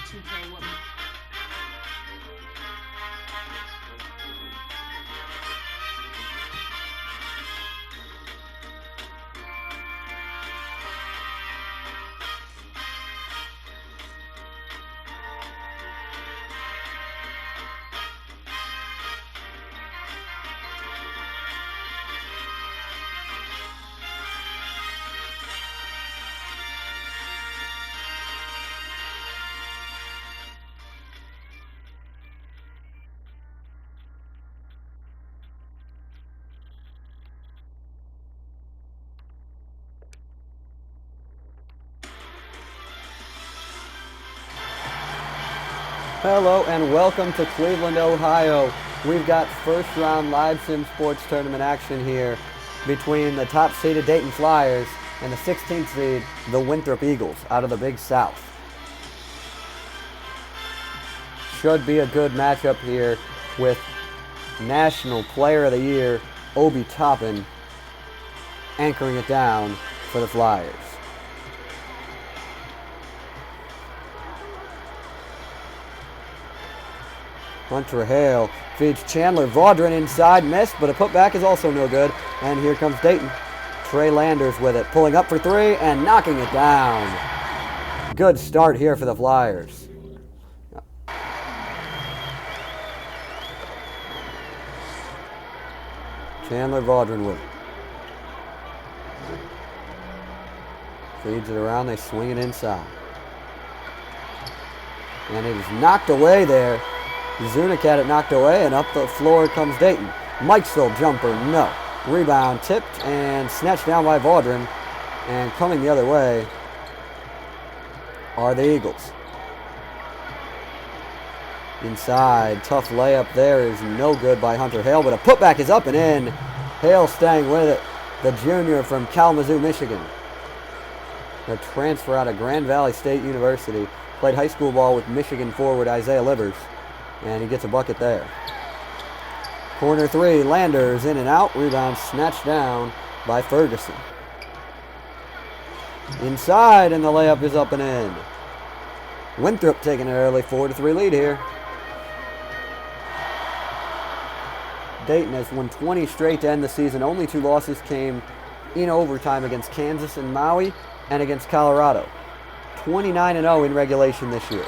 2K woman. Hello and welcome to Cleveland, Ohio. We've got first round live sim sports tournament action here between the top seeded Dayton Flyers and the 16th seed, the Winthrop Eagles, out of the Big South. Should be a good matchup here with National Player of the Year, Obi Toppin, anchoring it down for the Flyers. Hunter Hale feeds Chandler Vaudrin inside, missed, but a putback is also no good. And here comes Dayton. Trey Landers with it, pulling up for three and knocking it down. Good start here for the Flyers. Chandler Vaudrin with it. Feeds it around, they swing it inside. And it is knocked away there. Zunic had it knocked away, and up the floor comes Dayton. Mikesville jumper, no. Rebound tipped and snatched down by Vaudrin. And coming the other way are the Eagles. Inside, tough layup there is no good by Hunter Hale, but a putback is up and in. Hale staying with it, the junior from Kalamazoo, Michigan. A transfer out of Grand Valley State University. Played high school ball with Michigan forward Isaiah Livers. And he gets a bucket there. Corner three, Landers in and out. Rebound snatched down by Ferguson. Inside, and the layup is up and in. Winthrop taking an early 4-3 lead here. Dayton has won 20 straight to end the season. Only two losses came in overtime against Kansas and Maui and against Colorado. 29-0 in regulation this year.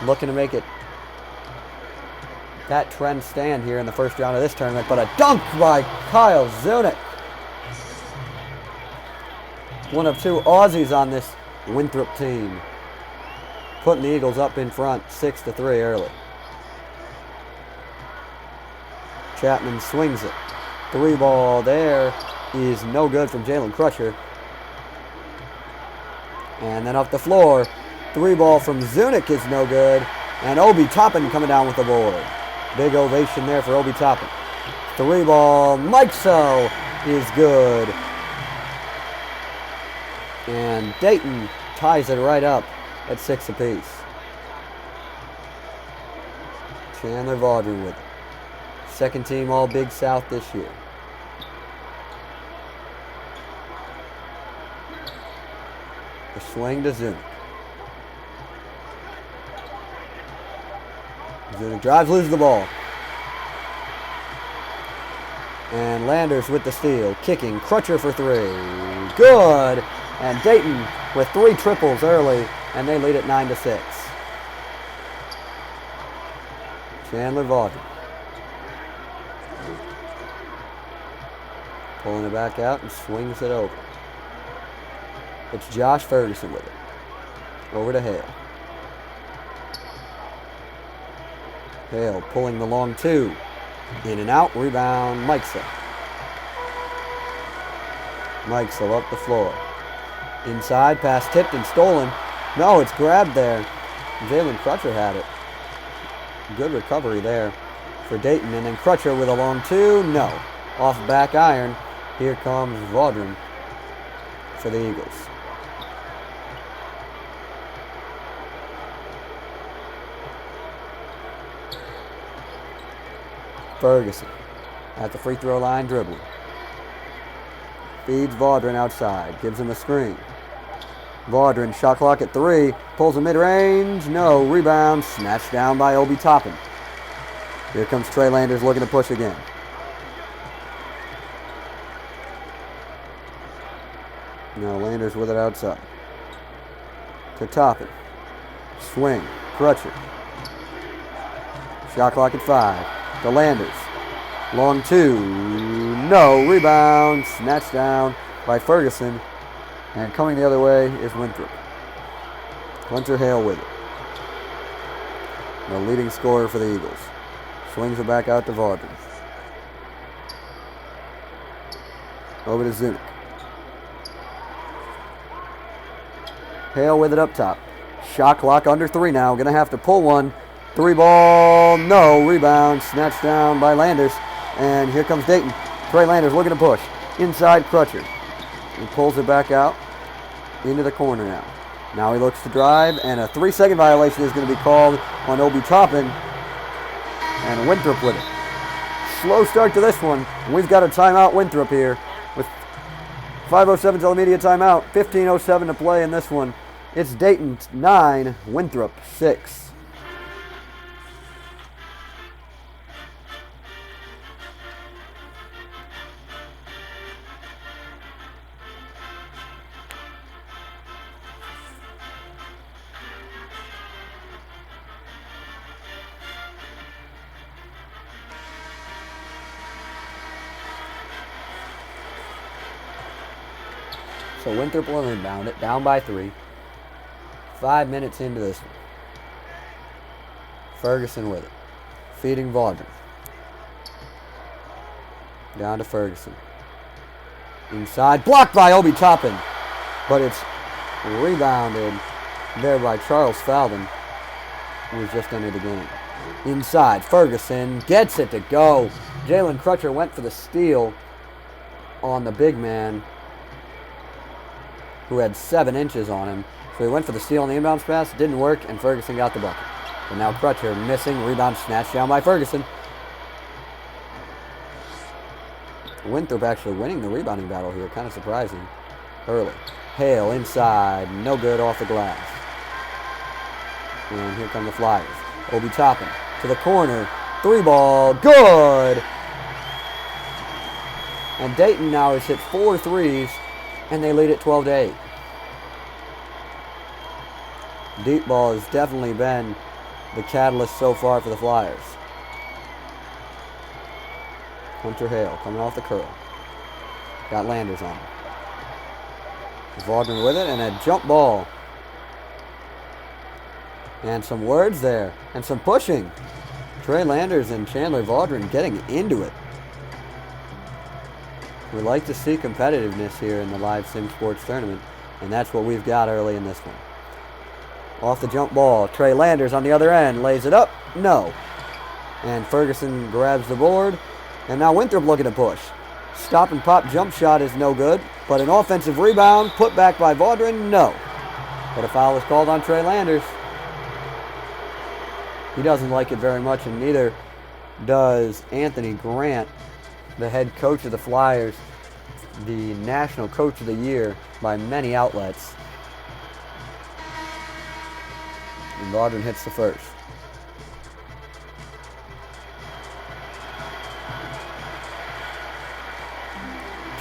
Looking to make it that trend stand here in the first round of this tournament, but a dunk by Kyle Zunic. One of two Aussies on this Winthrop team. Putting the Eagles up in front 6-3 early. Chapman swings it. Three ball there is no good from Jalen Crutcher. And then up the floor, three ball from Zunic is no good. And Obi Toppin coming down with the board. Big ovation there for Obi Toppin. Three ball, Mikesville is good. And Dayton ties it right up at 6 apiece. Chandler Vaudrin with it. Second team All Big South this year. The swing to Zunic. Zunic drives, loses the ball. And Landers with the steal. Kicking. Crutcher for three. Good. And Dayton with three triples early, and they lead at 9-6. Chandler Vaudrin. Pulling it back out and swings it over. It's Josh Ferguson with it. Over to Hale. Hale pulling the long two. In and out. Rebound. Mikesville. Mikesville up the floor. Inside. Pass tipped and stolen. No, it's grabbed there. Jalen Crutcher had it. Good recovery there for Dayton. And then Crutcher with a long two. No. Off back iron. Here comes Vaudrin for the Eagles. Ferguson at the free throw line dribbling. Feeds Vaudrin outside. Gives him a screen. Vaudrin, shot clock at 3. Pulls a mid-range. No. Rebound. Snatched down by Obi Toppin. Here comes Trey Landers looking to push again. Now Landers with it outside. To Toppin. Swing. Crutcher. Shot clock at 5. To Landers. Long 2. No. Rebound. Snatched down by Ferguson. And coming the other way is Winthrop. Hunter Hale with it. The leading scorer for the Eagles. Swings it back out to Vaudrin. Over to Zunic. Hale with it up top. Shot clock under 3 now. Going to have to pull one. 3 ball. No. Rebound. Snatched down by Landers. And here comes Dayton. Trey Landers looking to push. Inside Crutcher. He pulls it back out into the corner now. Now he looks to drive, and a 3-second violation is going to be called on Obi Toppin. And Winthrop with it. Slow start to this one. We've got a timeout Winthrop here with 5:07 till immediate timeout. 15:07 to play in this one. It's Dayton 9, Winthrop 6. So Winthrop will inbound it, down by 3. 5 minutes into this one. Ferguson with it. Feeding Vaudrin. Down to Ferguson. Inside, blocked by Obi Toppin. But it's rebounded there by Charles Falvin, who was just under the game. Inside, Ferguson gets it to go. Jalen Crutcher went for the steal on the big man, who had 7 inches on him. So he went for the steal on the inbounds pass. Didn't work, and Ferguson got the bucket. But now Crutcher missing. Rebound snatched down by Ferguson. Winthrop actually winning the rebounding battle here. Kind of surprising. Early. Hale inside. No good off the glass. And here come the Flyers. Obi Toppin to the corner. 3 ball. Good! And Dayton now has hit 4 threes. And they lead at 12-8. Deep ball has definitely been the catalyst so far for the Flyers. Hunter Hale coming off the curl. Got Landers on him. Vaudrin with it, and a jump ball. And some words there. And some pushing. Trey Landers and Chandler Vaudrin getting into it. We like to see competitiveness here in the live sim sports tournament, and that's what we've got early in this one. Off the jump ball, Trey Landers on the other end, lays it up, no. And Ferguson grabs the board, and now Winthrop looking to push. Stop and pop jump shot is no good, but an offensive rebound put back by Vaudrin, no. But a foul is called on Trey Landers. He doesn't like it very much, and neither does Anthony Grant, the head coach of the Flyers, the National Coach of the Year by many outlets. And Vaudrin hits the first.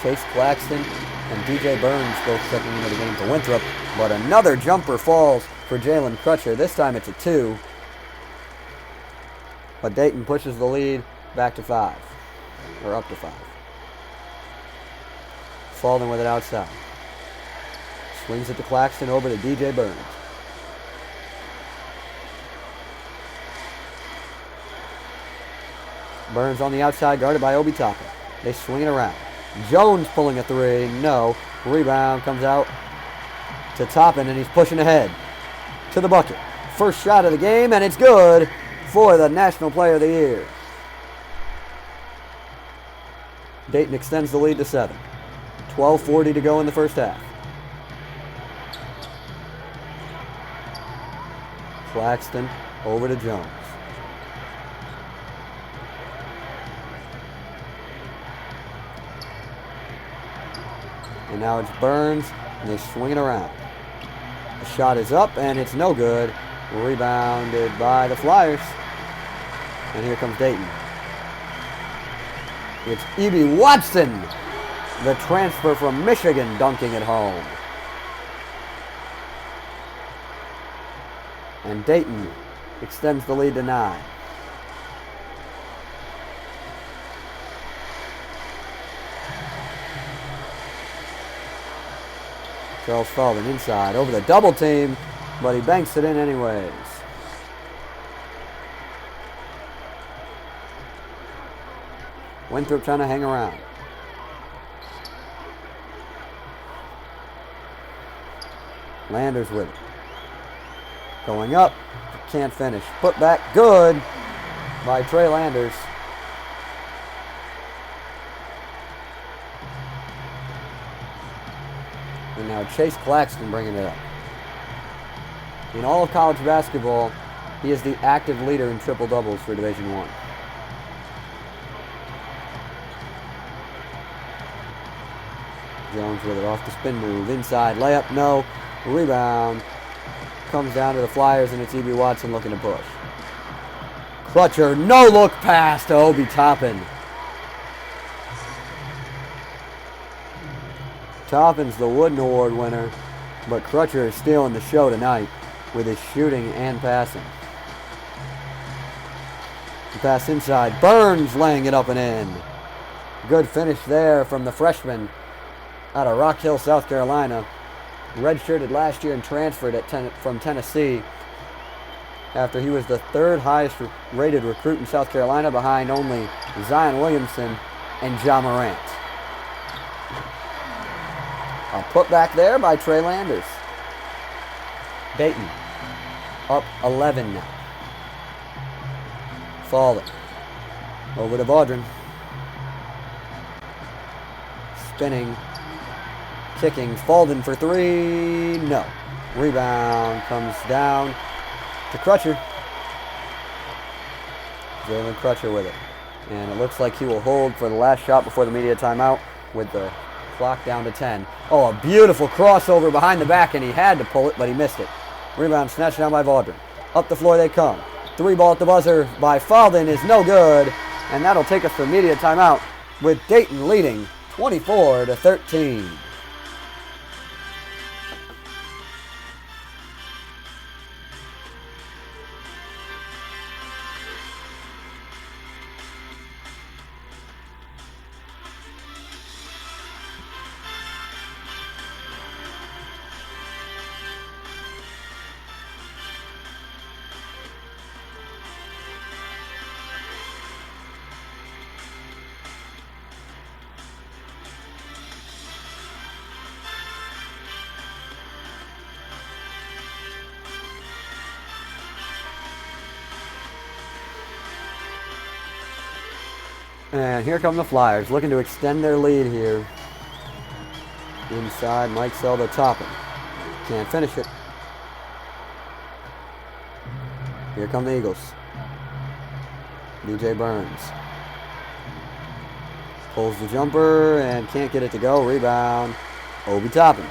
Chase Claxton and DJ Burns both checking into the game for Winthrop, but another jumper falls for Jalen Crutcher. This time it's a 2. But Dayton pushes the lead back to 5. Or up to 5. Falling with it outside. Swings it to Claxton, over to DJ Burns. Burns on the outside, guarded by Obi Toppin. They swing it around. Jones pulling a 3. No. Rebound comes out to Toppin, and he's pushing ahead to the bucket. First shot of the game, and it's good for the National Player of the Year. Dayton extends the lead to 7. 12:40 to go in the first half. Claxton over to Jones. And now it's Burns, and they swing it around. The shot is up, and it's no good. Rebounded by the Flyers. And here comes Dayton. It's E.B. Watson, the transfer from Michigan, dunking at home. And Dayton extends the lead to 9. Charles Falvin inside over the double team, but he banks it in anyways. Winthrop trying to hang around. Landers with it. Going up, can't finish. Put back, good by Trey Landers. And now Chase Claxton bringing it up. In all of college basketball, he is the active leader in triple doubles for Division I. Jones with it off the spin move. Inside layup, no. Rebound. Comes down to the Flyers, and it's E.B. Watson looking to push. Crutcher, no look pass to Obi Toppin. Toppin's the Wooden Award winner, but Crutcher is stealing the show tonight with his shooting and passing. The pass inside. Burns laying it up and in. Good finish there from the freshman out of Rock Hill, South Carolina. Redshirted last year and transferred from Tennessee after he was the 3rd highest rated recruit in South Carolina behind only Zion Williamson and Ja Morant. A putback there by Trey Landers. Dayton up 11 now. Falling over to Vaudrin. Spinning. Kicking. Falden for 3. No. Rebound comes down to Crutcher. Jalen Crutcher with it. And it looks like he will hold for the last shot before the media timeout with the clock down to 10. Oh, a beautiful crossover behind the back, and he had to pull it, but he missed it. Rebound snatched down by Vaudrin. Up the floor they come. 3-ball at the buzzer by Falden is no good, and that'll take us to media timeout with Dayton leading 24-13. And here come the Flyers, looking to extend their lead here. Inside, Mike Selda Toppin. Can't finish it. Here come the Eagles. DJ Burns. Pulls the jumper and can't get it to go. Rebound. Obi Toppin.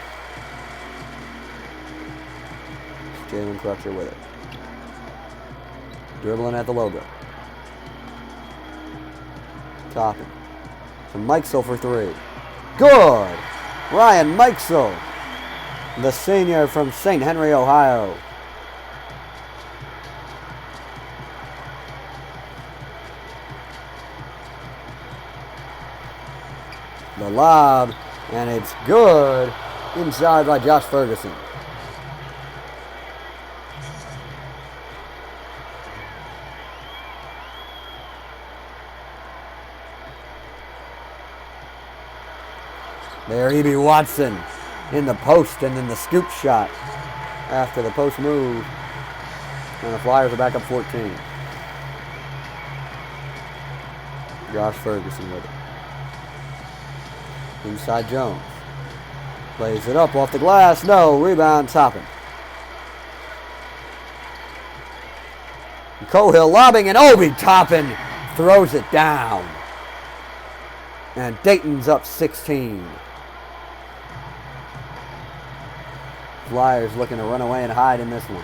Jalen Crutcher with it. Dribbling at the logo. Toppin. To Mikesell for 3. Good! Ryan Mikesell, the senior from St. Henry, Ohio. The lob, and it's good inside by Josh Ferguson. There, E.B. Watson in the post, and then the scoop shot after the post move. And the Flyers are back up 14. Josh Ferguson with it. Inside Jones. Plays it up off the glass. No. Rebound Toppin. Cohill lobbing, and Obi Toppin throws it down. And Dayton's up 16. Flyers looking to run away and hide in this one.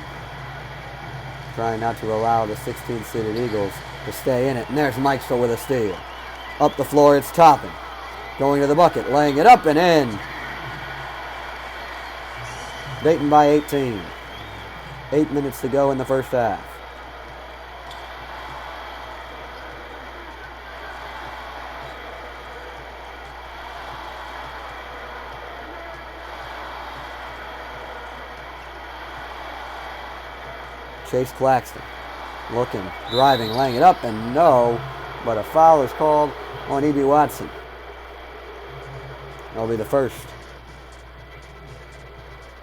Trying not to allow the 16th-seeded Eagles to stay in it. And there's Mikesell with a steal. Up the floor, it's Toppin. Going to the bucket, laying it up and in. Dayton by 18. 8 minutes to go in the first half. Chase Claxton looking, driving, laying it up, and no, but a foul is called on E.B. Watson. That'll be the first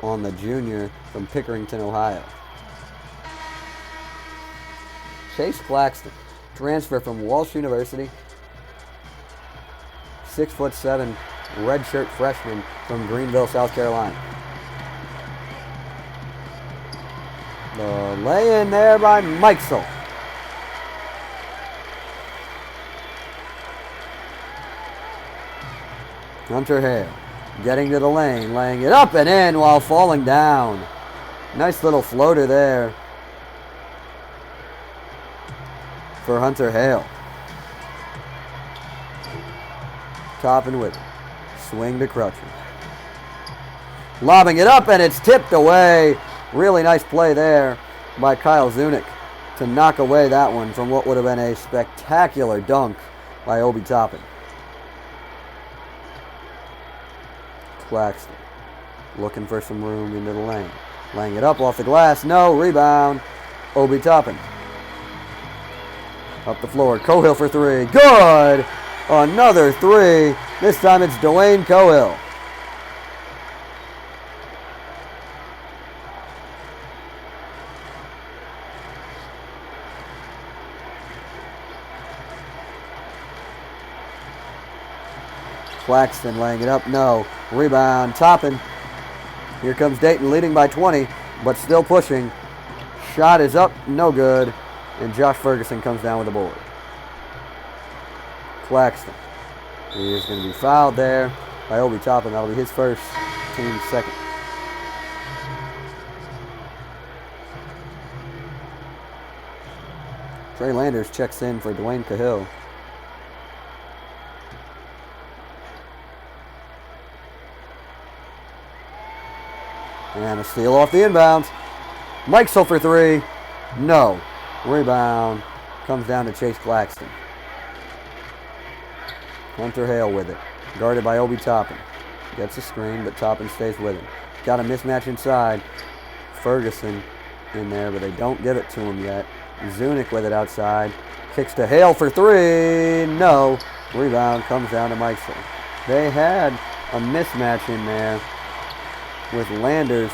on the junior from Pickerington, Ohio. Chase Claxton, transfer from Walsh University, 6'7", redshirt freshman from Greenville, South Carolina. The lay-in there by Mikesell. Hunter Hale getting to the lane, laying it up and in while falling down. Nice little floater there for Hunter Hale. Toppin with it. Swing to Crutcher. Lobbing it up and it's tipped away. Really nice play there by Kyle Zunick to knock away that one from what would have been a spectacular dunk by Obi Toppin. Claxton looking for some room into the lane. Laying it up off the glass. No. Rebound. Obi Toppin. Up the floor. Cohill for three. Good. Another three. This time it's Dwayne Cohill. Claxton laying it up. No. Rebound. Toppin. Here comes Dayton leading by 20, but still pushing. Shot is up. No good. And Josh Ferguson comes down with the board. Claxton. He is going to be fouled there by Obi Toppin. That'll be his first, team's second. Trey Landers checks in for Dwayne Cahill. And a steal off the inbounds. Mikesell for three. No. Rebound. Comes down to Chase Claxton. Hunter Hale with it. Guarded by Obi Toppin. Gets a screen, but Toppin stays with him. Got a mismatch inside. Ferguson in there, but they don't give it to him yet. Zunick with it outside. Kicks to Hale for three. No. Rebound comes down to Mikesell. They had a mismatch in there with Landers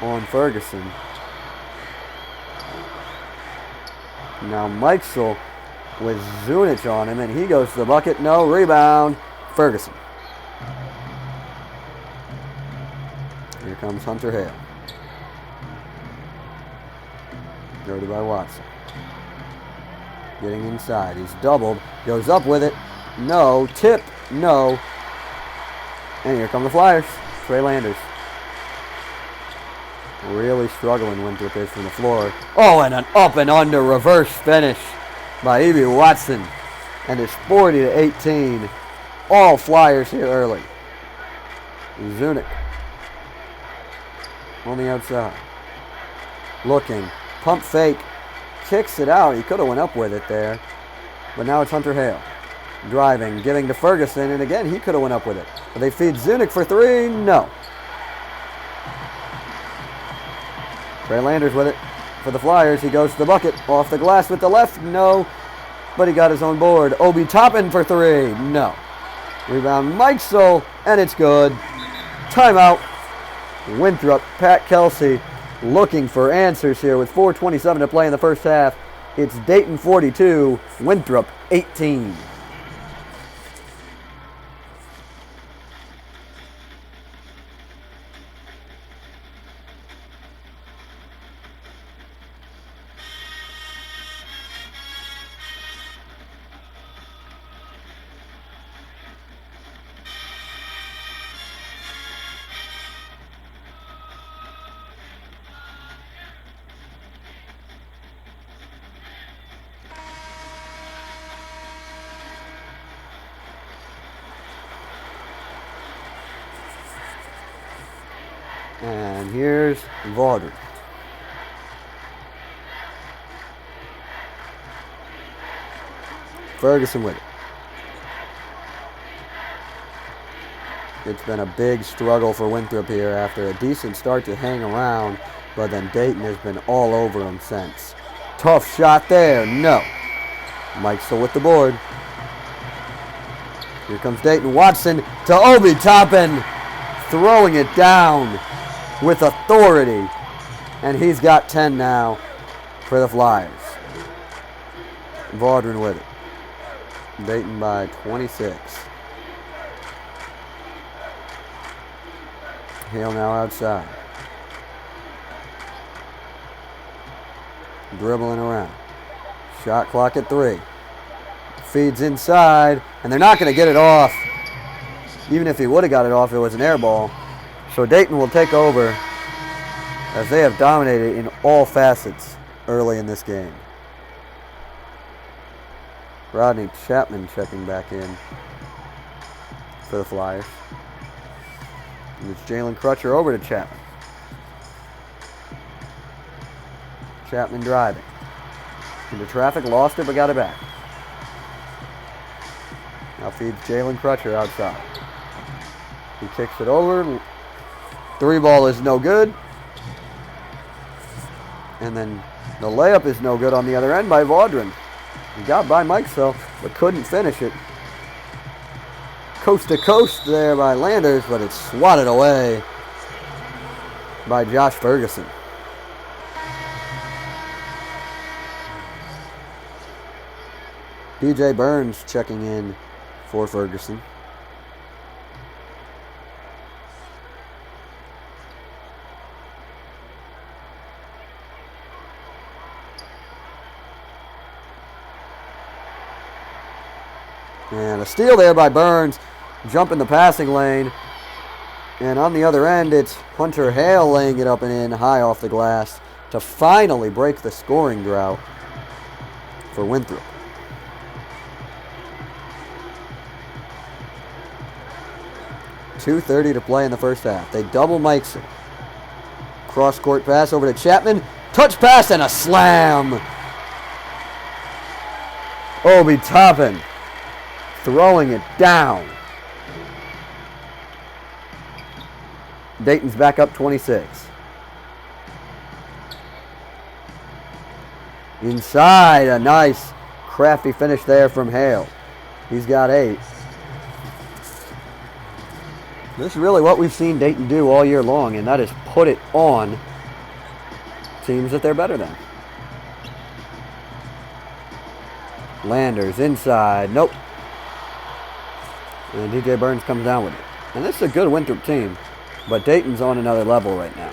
on Ferguson. Now Mikesell with Zunic on him, and he goes to the bucket. No. Rebound. Ferguson. Here comes Hunter Hale. Guarded by Watson. Getting inside. He's doubled. Goes up with it. No. Tip. No. And here come the Flyers. Trey Landers. Really struggling, Winthrop is from the floor. Oh, and an up and under reverse finish by E.B. Watson. And it's 40-18. All Flyers here early. Zunic on the outside. Looking. Pump fake. Kicks it out. He could have went up with it there. But now it's Hunter Hale. Driving. Giving to Ferguson. And again, he could have went up with it. But they feed Zunic for three. No. Trey Landers with it for the Flyers. He goes to the bucket. Off the glass with the left. No. But he got his own board. Obi Toppin for three. No. Rebound Mikesell. And it's good. Timeout. Winthrop. Pat Kelsey looking for answers here with 4:27 to play in the first half. It's Dayton 42. Winthrop 18. And here's Vaudrin. Ferguson with it. It's been a big struggle for Winthrop here after a decent start to hang around, but then Dayton has been all over him since. Tough shot there. No. Mike still with the board. Here comes Dayton. Watson to Obi Toppin, throwing it down with authority. And he's got 10 now for the Flyers. Vaudrin with it. Dayton by 26. Hale now outside. Dribbling around. Shot clock at 3. Feeds inside, and they're not going to get it off. Even if he would have got it off, it was an air ball. So Dayton will take over as they have dominated in all facets early in this game. Rodney Chapman checking back in for the Flyers. And it's Jalen Crutcher over to Chapman. Chapman driving. Into traffic, lost it, but got it back. Now feeds Jalen Crutcher outside. He kicks it over. 3 ball is no good. And then the layup is no good on the other end by Vaudrin. He got by Mike so, but couldn't finish it. Coast to coast there by Landers, but it's swatted away by Josh Ferguson. DJ Burns checking in for Ferguson. And a steal there by Burns. Jump in the passing lane. And on the other end, it's Hunter Hale laying it up and in high off the glass to finally break the scoring drought for Winthrop. .2:30 to play in the first half. They double Mikeson. Cross-court pass over to Chapman. Touch pass and a slam. Obi Toppin throwing it down. Dayton's back up 26. Inside, a nice crafty finish there from Hale. He's got 8. This is really what we've seen Dayton do all year long, and that is put it on teams that they're better than. Landers inside. Nope. And DJ Burns comes down with it. And this is a good Winthrop team, but Dayton's on another level right now.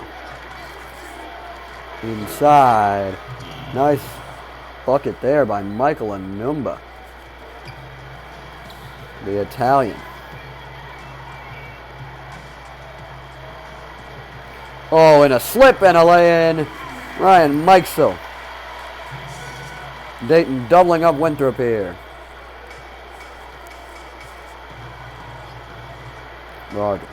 Inside. Nice bucket there by Michael Anumba, the Italian. Oh, and a slip and a lay-in. Ryan Mikesel. Dayton doubling up Winthrop here. Roger.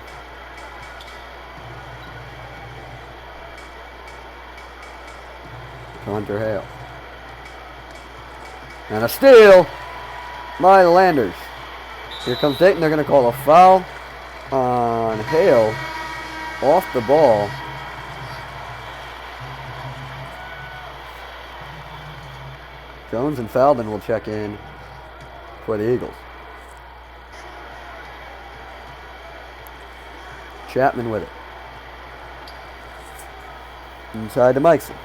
Hunter Hale. And a steal by the Landers. Here comes Dayton. They're going to call a foul on Hale off the ball. Jones and Feldman will check in for the Eagles. Chapman with it. Inside to Mikeson.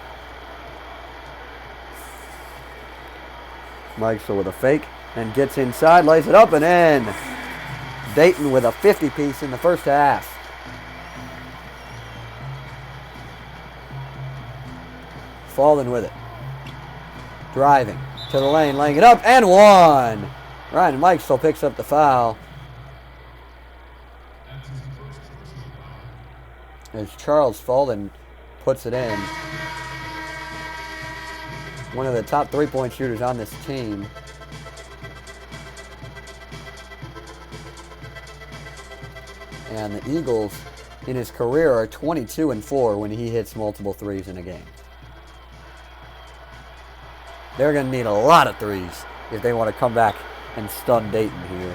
Mikeson with a fake and gets inside, lays it up and in. Dayton with a 50-piece in the first half. Fallen with it. Driving to the lane, laying it up, and one. Ryan Mike still picks up the foul. As Charles Fallen puts it in. One of the top three-point shooters on this team. And the Eagles in his career are 22-4 when he hits multiple threes in a game. They're going to need a lot of threes if they want to come back and stun Dayton here,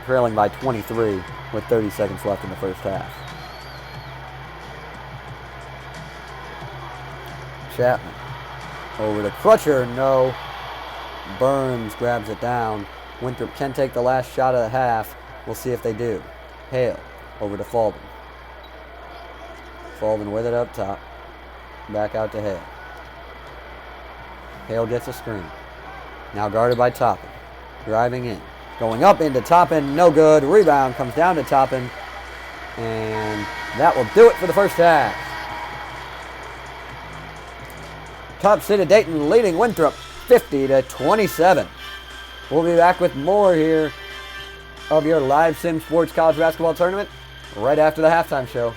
trailing by 23 with 30 seconds left in the first half. Chapman over to Crutcher, no. Burns grabs it down. Winthrop can take the last shot of the half. We'll see if they do. Hale over to Falden. Falden with it up top. Back out to Hale. Hale gets a screen. Now guarded by Toppin. Driving in. Going up into Toppin. No good. Rebound comes down to Toppin. And that will do it for the first half. Top seeded Dayton leading Winthrop 50-27. We'll be back with more here of your live sim sports college basketball tournament right after the halftime show.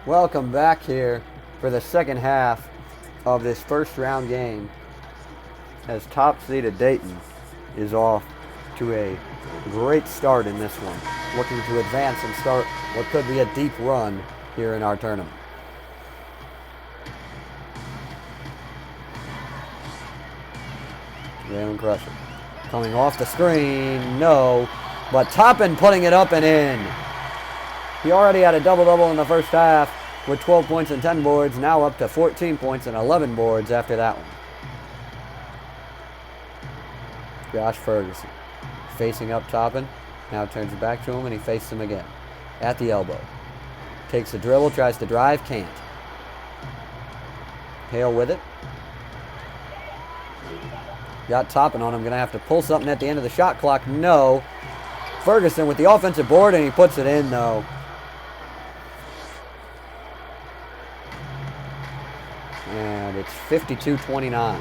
Welcome back here for the second half of this first round game as top seeded Dayton is off to a great start in this one, looking to advance and start what could be a deep run here in our tournament. Jalen Crusher coming off the screen, no, but Toppin putting it up and in. He already had a double-double in the first half with 12 points and 10 boards, now up to 14 points and 11 boards after that one. Josh Ferguson facing up Toppin, now turns it back to him and he faces him again. At the elbow. Takes a dribble, tries to drive, can't. Hale with it. Got Toppin on him, gonna have to pull something at the end of the shot clock, no. Ferguson with the offensive board and he puts it in though. And it's 52-29.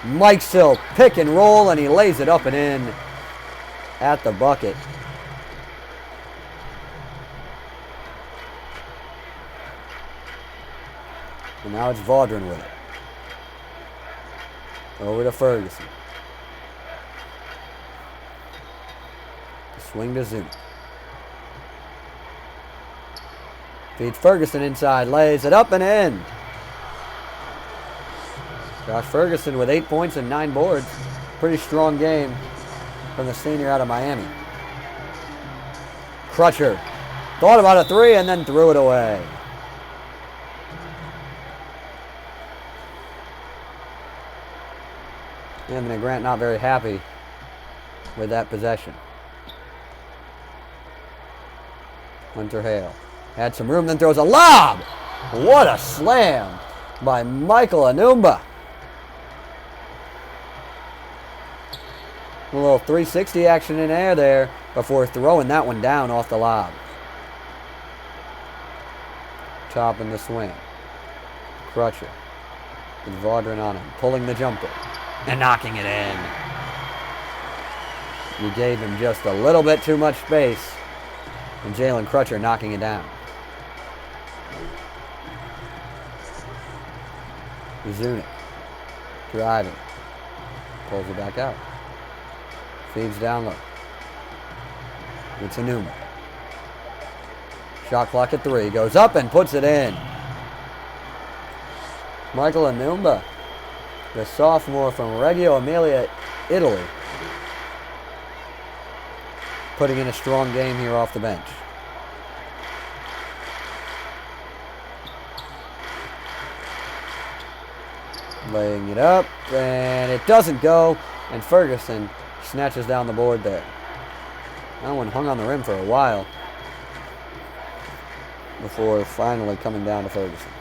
Mike Sill pick and roll and he lays it up and in at the bucket. And now it's Vaudrin with it. Over to Ferguson. Swing to Zoom. Feeds Ferguson inside, lays it up and in. Josh Ferguson with 8 points and 9 boards. Pretty strong game from the senior out of Miami. Crutcher thought about a three and then threw it away. Anthony Grant not very happy with that possession. Hunter Hale had some room, then throws a lob. What a slam by Michael Anumba. A little 360 action in air there before throwing that one down off the lob. Chopping the swing. Crutcher with Vaudrin on him, pulling the jumper and knocking it in. You gave him just a little bit too much space, and Jalen Crutcher knocking it down. Zunic driving, pulls it back out, feeds down low. It's Anumba. Shot clock at 3, goes up and puts it in. Michael Anumba the sophomore from Reggio Emilia, Italy, putting in a strong game here off the bench. Laying it up, and it doesn't go, and Ferguson snatches down the board there. That one hung on the rim for a while before finally coming down to Ferguson.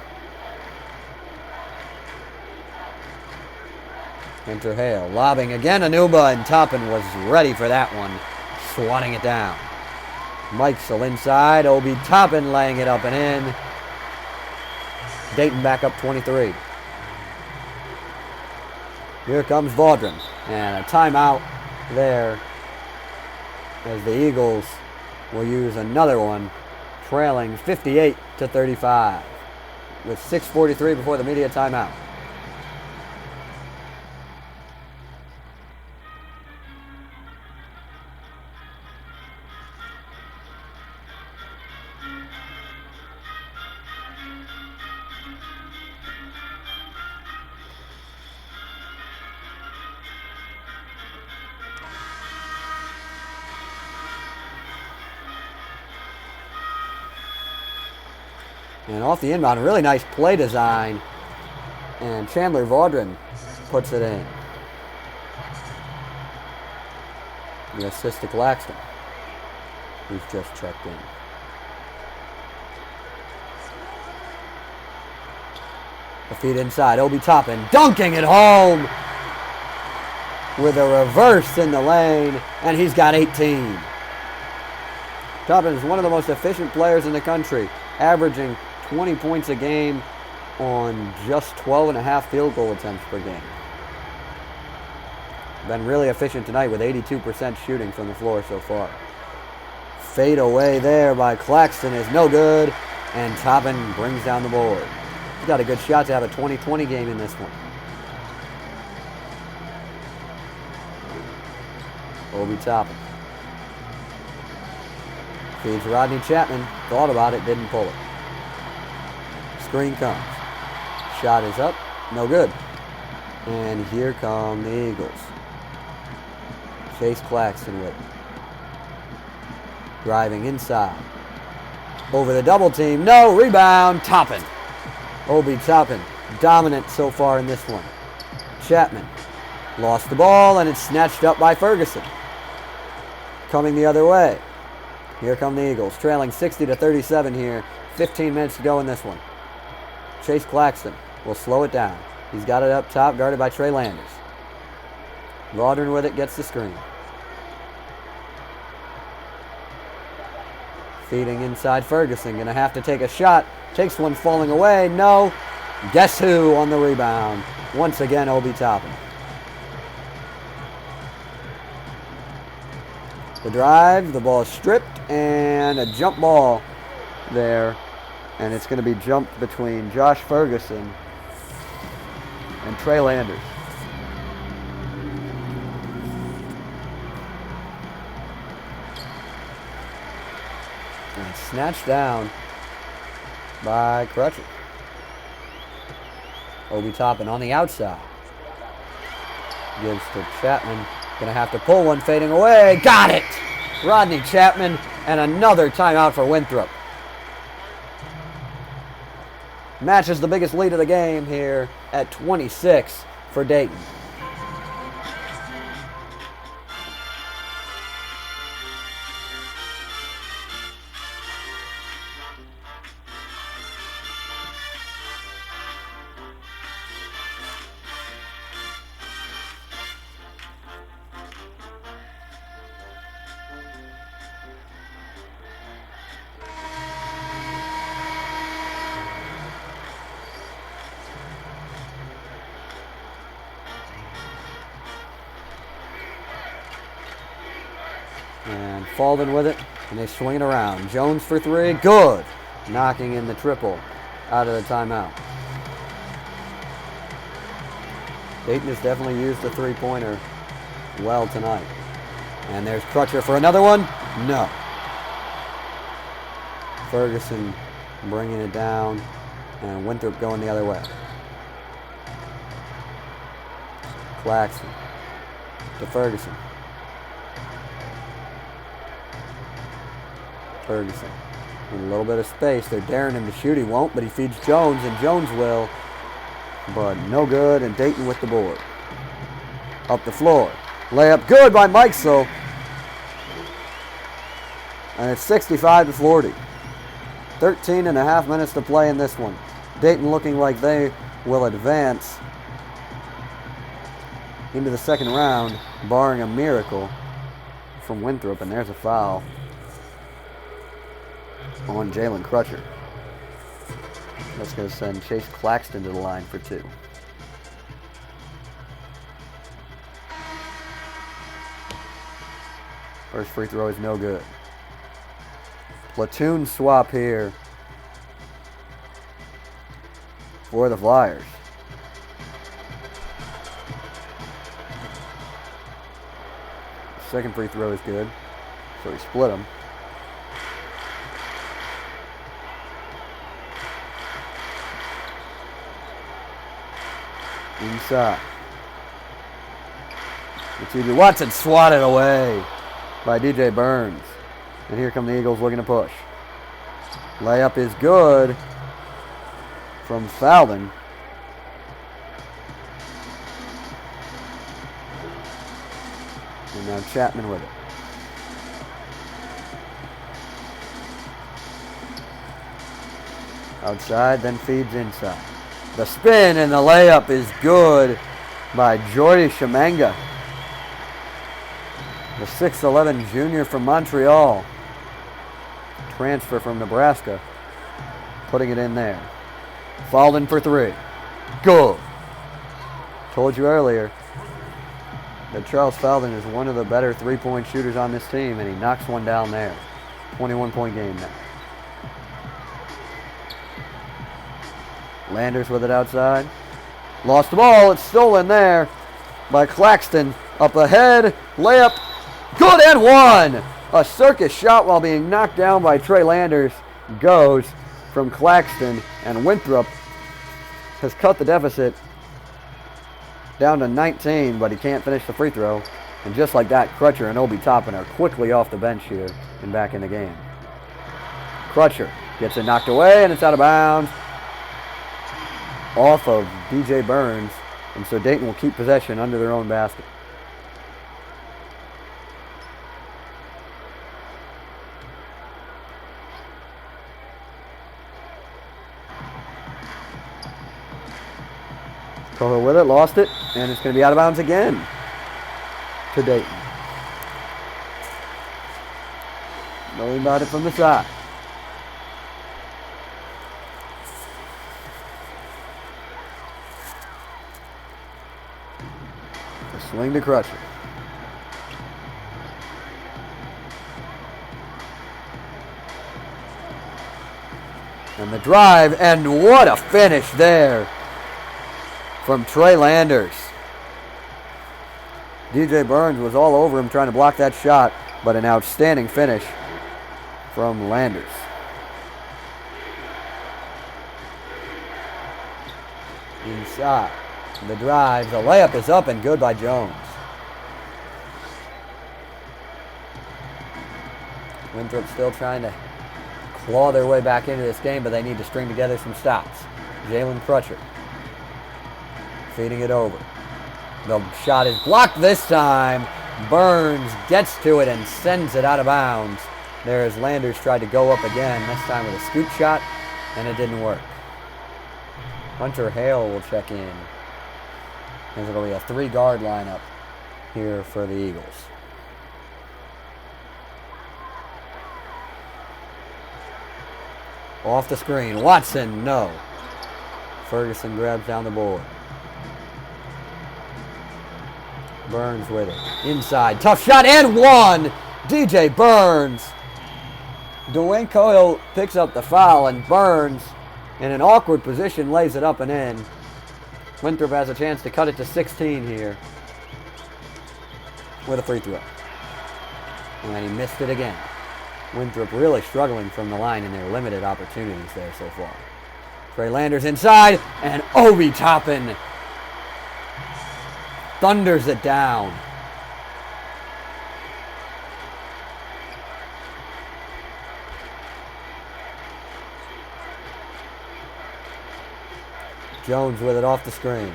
Enter Hale, lobbing again, Anuba, and Toppin was ready for that one, swatting it down. Mikesel inside, Obi Toppin laying it up and in. Dayton back up 23. Here comes Vaudrin, and a timeout there as the Eagles will use another one, trailing 58-35 with 6:43 before the media timeout. And off the inbound, really nice play design. And Chandler Vaudrin puts it in. The assist to Claxton, who's just checked in. The feed inside, Obi Toppin dunking it home with a reverse in the lane, and he's got 18. Toppin is one of the most efficient players in the country, averaging 20 points a game on just 12.5 field goal attempts per game. Been really efficient tonight with 82% shooting from the floor so far. Fade away there by Claxton is no good, and Toppin brings down the board. He's got a good shot to have a 20-20 game in this one. Obi Toppin. Feeds Rodney Chapman. Thought about it, didn't pull it. Screen comes. Shot is up. No good. And here come the Eagles. Chase Claxton with it. Driving inside. Over the double team. No. Rebound. Toppin. Obi Toppin. Dominant so far in this one. Chapman. Lost the ball, and it's snatched up by Ferguson. Coming the other way. Here come the Eagles, trailing 60-37 here. 15 minutes to go in this one. Chase Claxton will slow it down. He's got it up top, guarded by Trey Landers. Vaudrin with it, gets the screen. Feeding inside Ferguson, gonna have to take a shot. Takes one falling away, no. Guess who on the rebound? Once again, Obi Toppin. The drive, the ball is stripped, and a jump ball there. And it's going to be jumped between Josh Ferguson and Trey Landers. And snatched down by Crutcher. Obi Toppin on the outside. Gives to Chapman. Going to have to pull one, fading away. Got it! Rodney Chapman, and another timeout for Winthrop. Matches the biggest lead of the game here at 26 for Dayton. And Falden with it, and they swing it around. Jones for three, good. Knocking in the triple out of the timeout. Dayton has definitely used the three-pointer well tonight. And there's Crutcher for another one. No. Ferguson bringing it down, and Winthrop going the other way. Claxton to Ferguson. Ferguson with a little bit of space. They're daring him to shoot. He won't, but he feeds Jones, and Jones will. But no good, and Dayton with the board. Up the floor. Layup good by Mikesel. And it's 65-40. 13 and a half minutes to play in this one. Dayton looking like they will advance into the second round, barring a miracle from Winthrop, and there's a foul on Jalen Crutcher. That's going to send Chase Claxton to the line for two. First free throw is no good. Platoon swap here for the Flyers. Second free throw is good, so he split them. Inside. T.J. Watson swatted away by DJ Burns. And here come the Eagles looking to push. Layup is good from Falvin. And now Chapman with it. Outside, then feeds inside. The spin and the layup is good by Jordy Shemanga, the 6'11 junior from Montreal. Transfer from Nebraska. Putting it in there. Fallen for three. Good. Told you earlier that Charles Falvin is one of the better three-point shooters on this team, and he knocks one down there. 21-point game now. Landers with it outside. Lost the ball. It's stolen there by Claxton. Up ahead. Layup. Good and one. A circus shot while being knocked down by Trey Landers goes from Claxton, and Winthrop has cut the deficit down to 19, but he can't finish the free throw. And just like that, Crutcher and Obi Toppin are quickly off the bench here and back in the game. Crutcher gets it knocked away, and it's out of bounds off of DJ Burns, and so Dayton will keep possession under their own basket. Kohler with it, lost it, and it's going to be out of bounds again to Dayton. Knowing about it from the side. The swing to Crutcher. And the drive, and what a finish there from Trey Landers. DJ Burns was all over him trying to block that shot, but an outstanding finish from Landers. Inside. The drive, the layup is up and good by Jones. Winthrop still trying to claw their way back into this game, but they need to string together some stops. Jalen Crutcher feeding it over. The shot is blocked this time. Burns gets to it and sends it out of bounds. There as Landers tried to go up again, this time with a scoop shot, and it didn't work. Hunter Hale will check in, as it'll be a three-guard lineup here for the Eagles. Off the screen. Watson, no. Ferguson grabs down the board. Burns with it. Inside. Tough shot and one. DJ Burns. Dwayne Coyle picks up the foul, and Burns, in an awkward position, lays it up and in. Winthrop has a chance to cut it to 16 here with a free throw. And he missed it again. Winthrop really struggling from the line in their limited opportunities there so far. Trey Landers inside, and Obi Toppin thunders it down. Jones with it off the screen.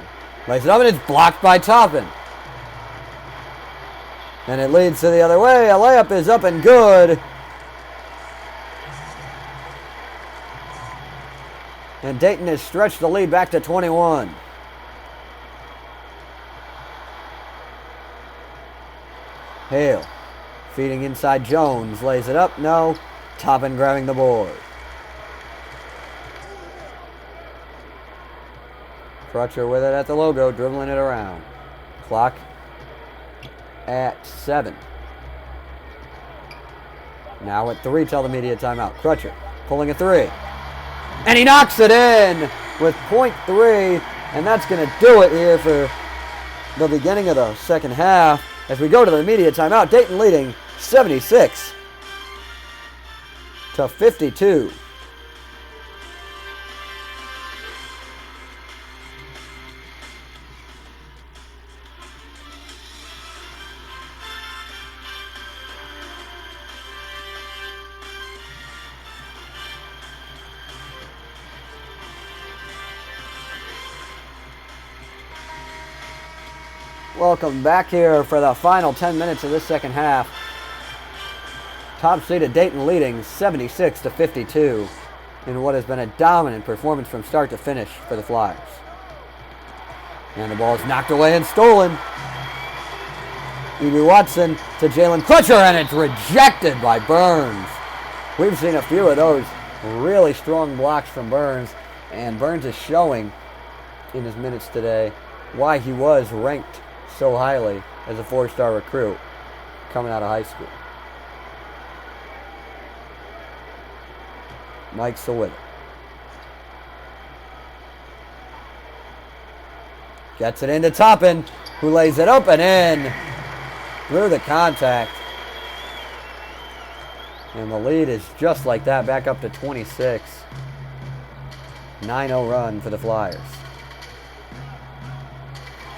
Lays it up and it's blocked by Toppin. And it leads to the other way. A layup is up and good. And Dayton has stretched the lead back to 21. Hale feeding inside Jones. Lays it up. No. Toppin grabbing the board. Crutcher with it at the logo, dribbling it around. Clock at 7. Now at 3 till the media timeout. Crutcher pulling a 3. And he knocks it in with .3. And that's going to do it here for the beginning of the second half. As we go to the media timeout, Dayton leading 76 to 52. Welcome back here for the final 10 minutes of this second half. Top seeded Dayton leading 76 to 52 in what has been a dominant performance from start to finish for the Flyers. And the ball is knocked away and stolen. E.B. Watson to Jalen Crutcher, and it's rejected by Burns. We've seen a few of those really strong blocks from Burns, and Burns is showing in his minutes today why he was ranked so highly as a 4-star recruit coming out of high school. Mike Sawit gets it into Toppin, who lays it up and in through the contact. And the lead is just like that, back up to 26. 9-0 run for the Flyers.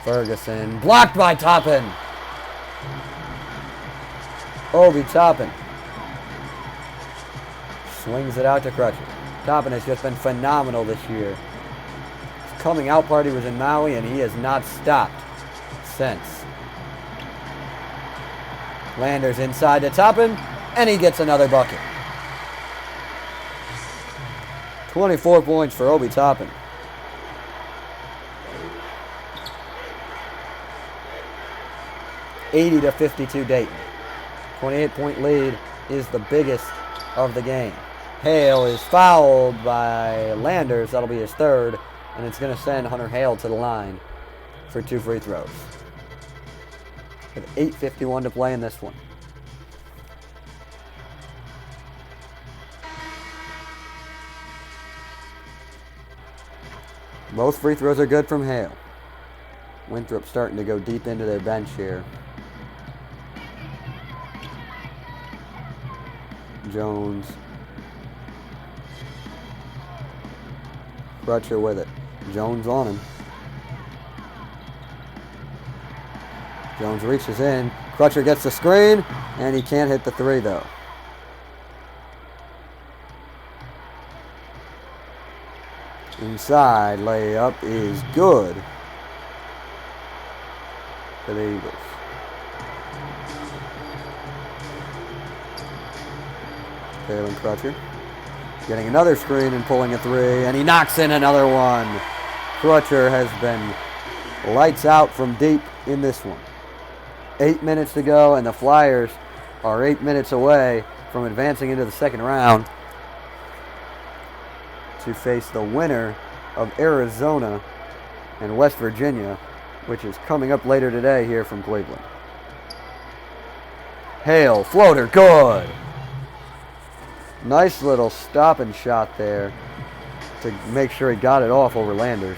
Ferguson, blocked by Toppin. Obi Toppin swings it out to Crutcher. Toppin has just been phenomenal this year. His coming out party was in Maui, and he has not stopped since. Landers inside to Toppin, and he gets another bucket. 24 points for Obi Toppin. 80 to 52 Dayton. 28-point lead is the biggest of the game. Hale is fouled by Landers. That'll be his third, and it's going to send Hunter Hale to the line for 2 free throws. With 8:51 to play in this one. Both free throws are good from Hale. Winthrop starting to go deep into their bench here. Jones. Crutcher with it. Jones on him. Jones reaches in. Crutcher gets the screen, and he can't hit the 3 though. Inside layup is good for the Eagles. Jalen Crutcher getting another screen and pulling a 3, and he knocks in another one. Crutcher has been lights out from deep in this one. 8 minutes to go, and the Flyers are 8 minutes away from advancing into the second round to face the winner of Arizona and West Virginia, which is coming up later today here from Cleveland. Hale, floater, good. Nice little stop and shot there to make sure he got it off over Landers.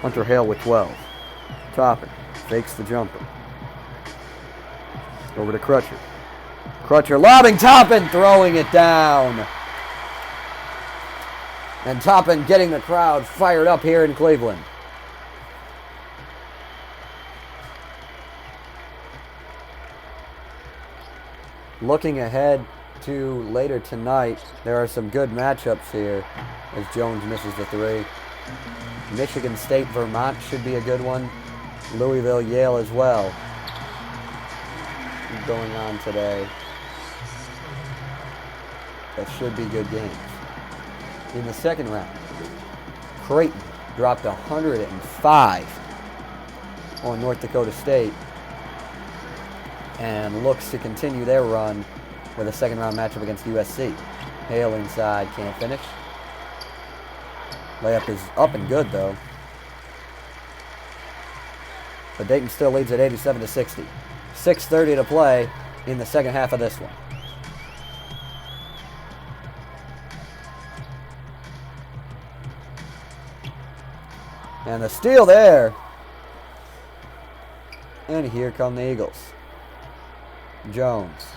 Hunter Hale with 12. Toppin fakes the jumper. Over to Crutcher. Crutcher lobbing Toppin, throwing it down. And Toppin getting the crowd fired up here in Cleveland. Looking ahead to later tonight, there are some good matchups here as Jones misses the three. Michigan State, Vermont should be a good one. Louisville, Yale as well. Going on today. That should be good games. In the second round, Creighton dropped 105 on North Dakota State and looks to continue their run with a second round matchup against USC. Hale inside, can't finish. Layup is up and good though. But Dayton still leads at 87-60. 6:30 to play in the second half of this one. And the steal there. And here come the Eagles. Jones.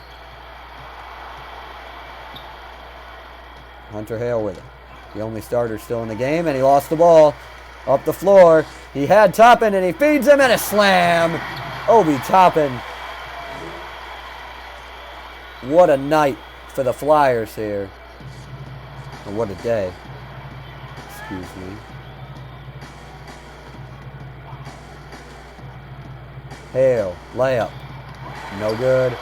Hunter Hale with it. The only starter still in the game, and he lost the ball up the floor. He had Toppin, and he feeds him, and a slam. Obi Toppin. What a night for the Flyers here. Or what a day. Excuse me. Hale, layup. No good.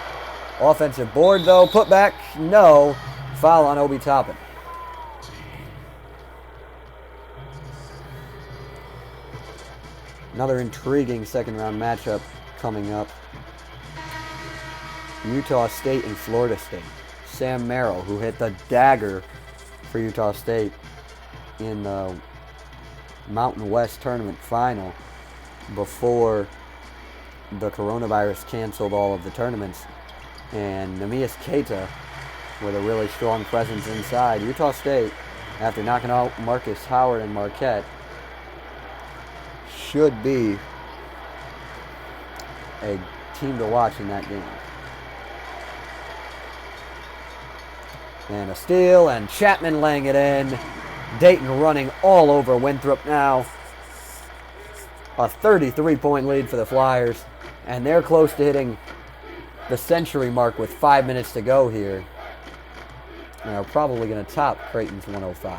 Offensive board, though. Put back, no. Foul on Obi Toppin. Another intriguing second-round matchup coming up. Utah State and Florida State. Sam Merrill, who hit the dagger for Utah State in the Mountain West Tournament final before the coronavirus canceled all of the tournaments. And Neemias Keita with a really strong presence inside. Utah State, after knocking out Marcus Howard and Marquette, should be a team to watch in that game. And a steal, and Chapman laying it in. Dayton running all over Winthrop now. A 33-point lead for the Flyers, and they're close to hitting the century mark with 5 minutes to go here. And are probably going to top Creighton's 105.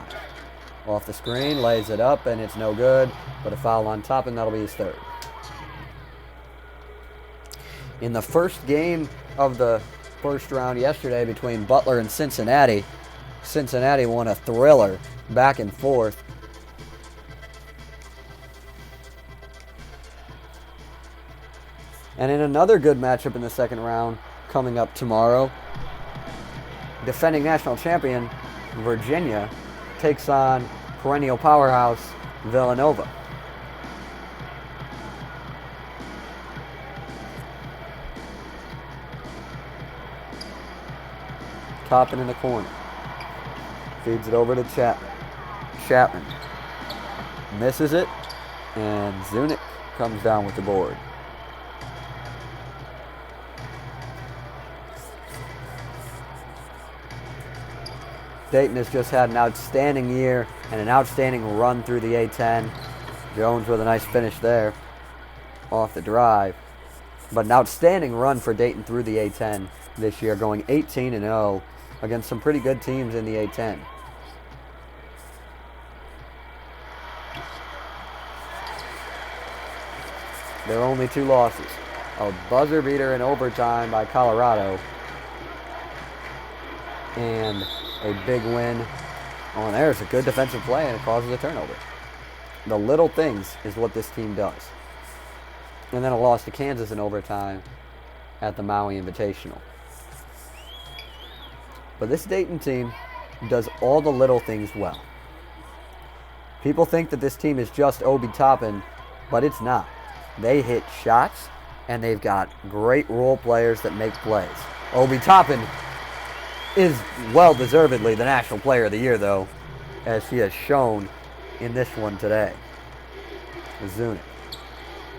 Off the screen, lays it up, and it's no good, but a foul on top, and that'll be his third. In the first game of the first round yesterday between Butler and Cincinnati, Cincinnati won a thriller back and forth. And in another good matchup in the second round coming up tomorrow, defending national champion Virginia takes on perennial powerhouse Villanova. Toppin in the corner. Feeds it over to Chapman. Chapman misses it, and Zunic comes down with the board. Dayton has just had an outstanding year and an outstanding run through the A-10. Jones with a nice finish there off the drive. But an outstanding run for Dayton through the A-10 this year, going 18-0 against some pretty good teams in the A-10. There are only two losses. A buzzer beater in overtime by Colorado, and a big win. Oh, and there's a good defensive play, and it causes a turnover. The little things is what this team does. And then a loss to Kansas in overtime at the Maui Invitational. But this Dayton team does all the little things well. People think that this team is just Obi Toppin, but it's not. They hit shots, and they've got great role players that make plays. Obi Toppin is well-deservedly the National Player of the Year, though, as he has shown in this one today. Zunic.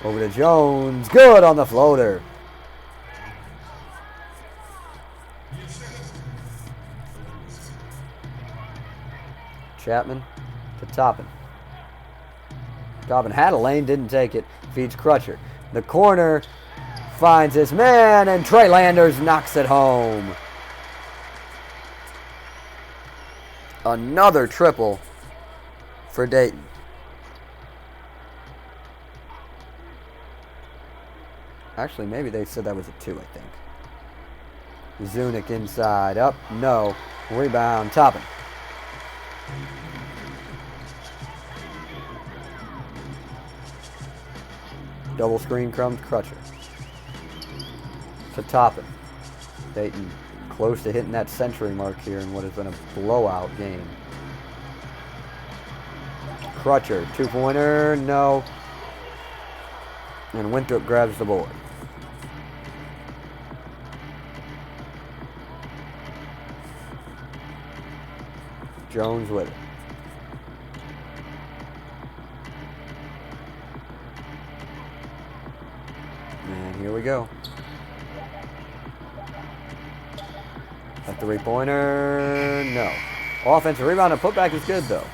Over to Jones. Good on the floater. Chapman to Toppin. Toppin had a lane, didn't take it. Feeds Crutcher. The corner finds his man, and Trey Landers knocks it home. Another triple for Dayton. Actually, maybe they said that was a 2, I think. Zunic inside. Up. No. Rebound. Toppin. Double screen comes Crutcher. To Toppin. Dayton close to hitting that century mark here in what has been a blowout game. Crutcher. 2-pointer. No. And Winthrop grabs the board. Jones with it. And here we go. A 3-pointer. No. Offensive rebound and putback is good, though.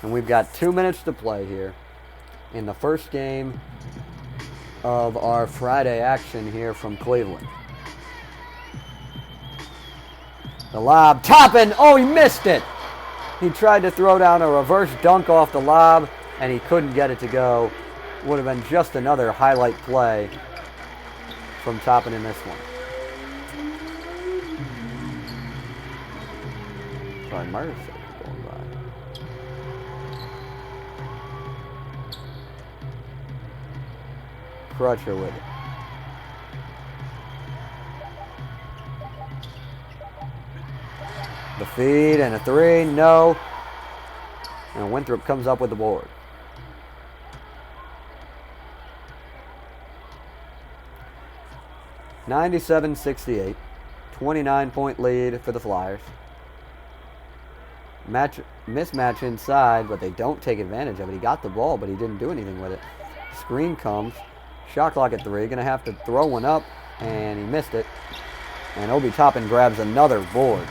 And we've got 2 minutes to play here in the first game of our Friday action here from Cleveland. The lob. Toppin. Oh, he missed it. He tried to throw down a reverse dunk off the lob, and he couldn't get it to go. Would have been just another highlight play from Toppin in this one. Sorry, Myers going by. Crutcher with it. The feed and a 3, no. And Winthrop comes up with the board. (97-68), 29-point lead for the Flyers. Mismatch inside, but they don't take advantage of it. He got the ball, but he didn't do anything with it. Screen comes. Shot clock at 3. Gonna have to throw one up, and he missed it. And Obi Toppin grabs another board.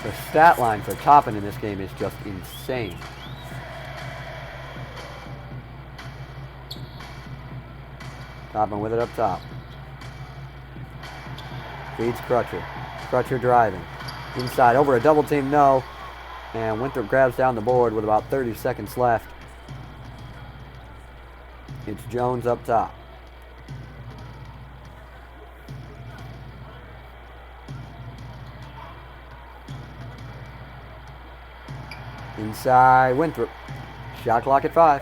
The stat line for Toppin in this game is just insane. Toppin with it up top. Feeds Crutcher. Crutcher driving. Inside, over a double team, no. And Winthrop grabs down the board with about 30 seconds left. It's Jones up top. Inside, Winthrop. Shot clock at 5.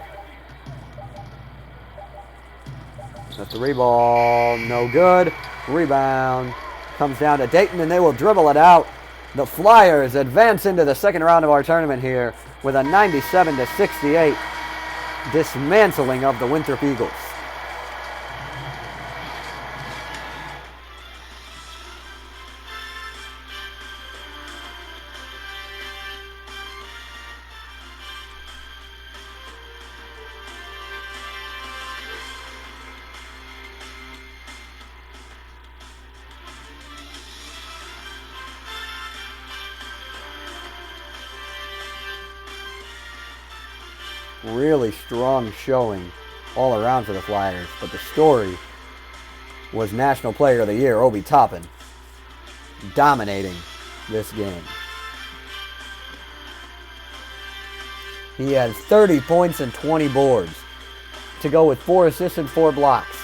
The 3 ball, no good. Rebound comes down to Dayton, and they will dribble it out. The Flyers advance into the second round of our tournament here with a 97-68 dismantling of the Winthrop Eagles. Really strong showing all around for the Flyers, but the story was National Player of the Year, Obi Toppin, dominating this game. He had 30 points and 20 boards to go with 4 assists and 4 blocks.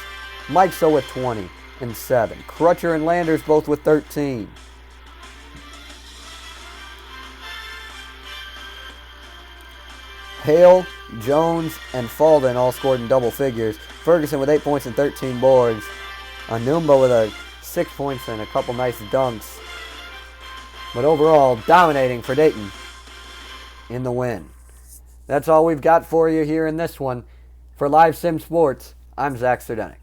Mike So with 20 and 7. Crutcher and Landers both with 13. Hale, Jones, and Falden all scored in double figures. Ferguson with 8 points and 13 boards. Anumba with 6 points and a couple nice dunks. But overall, dominating for Dayton in the win. That's all we've got for you here in this one. For Live Sim Sports, I'm Zach Sardenik.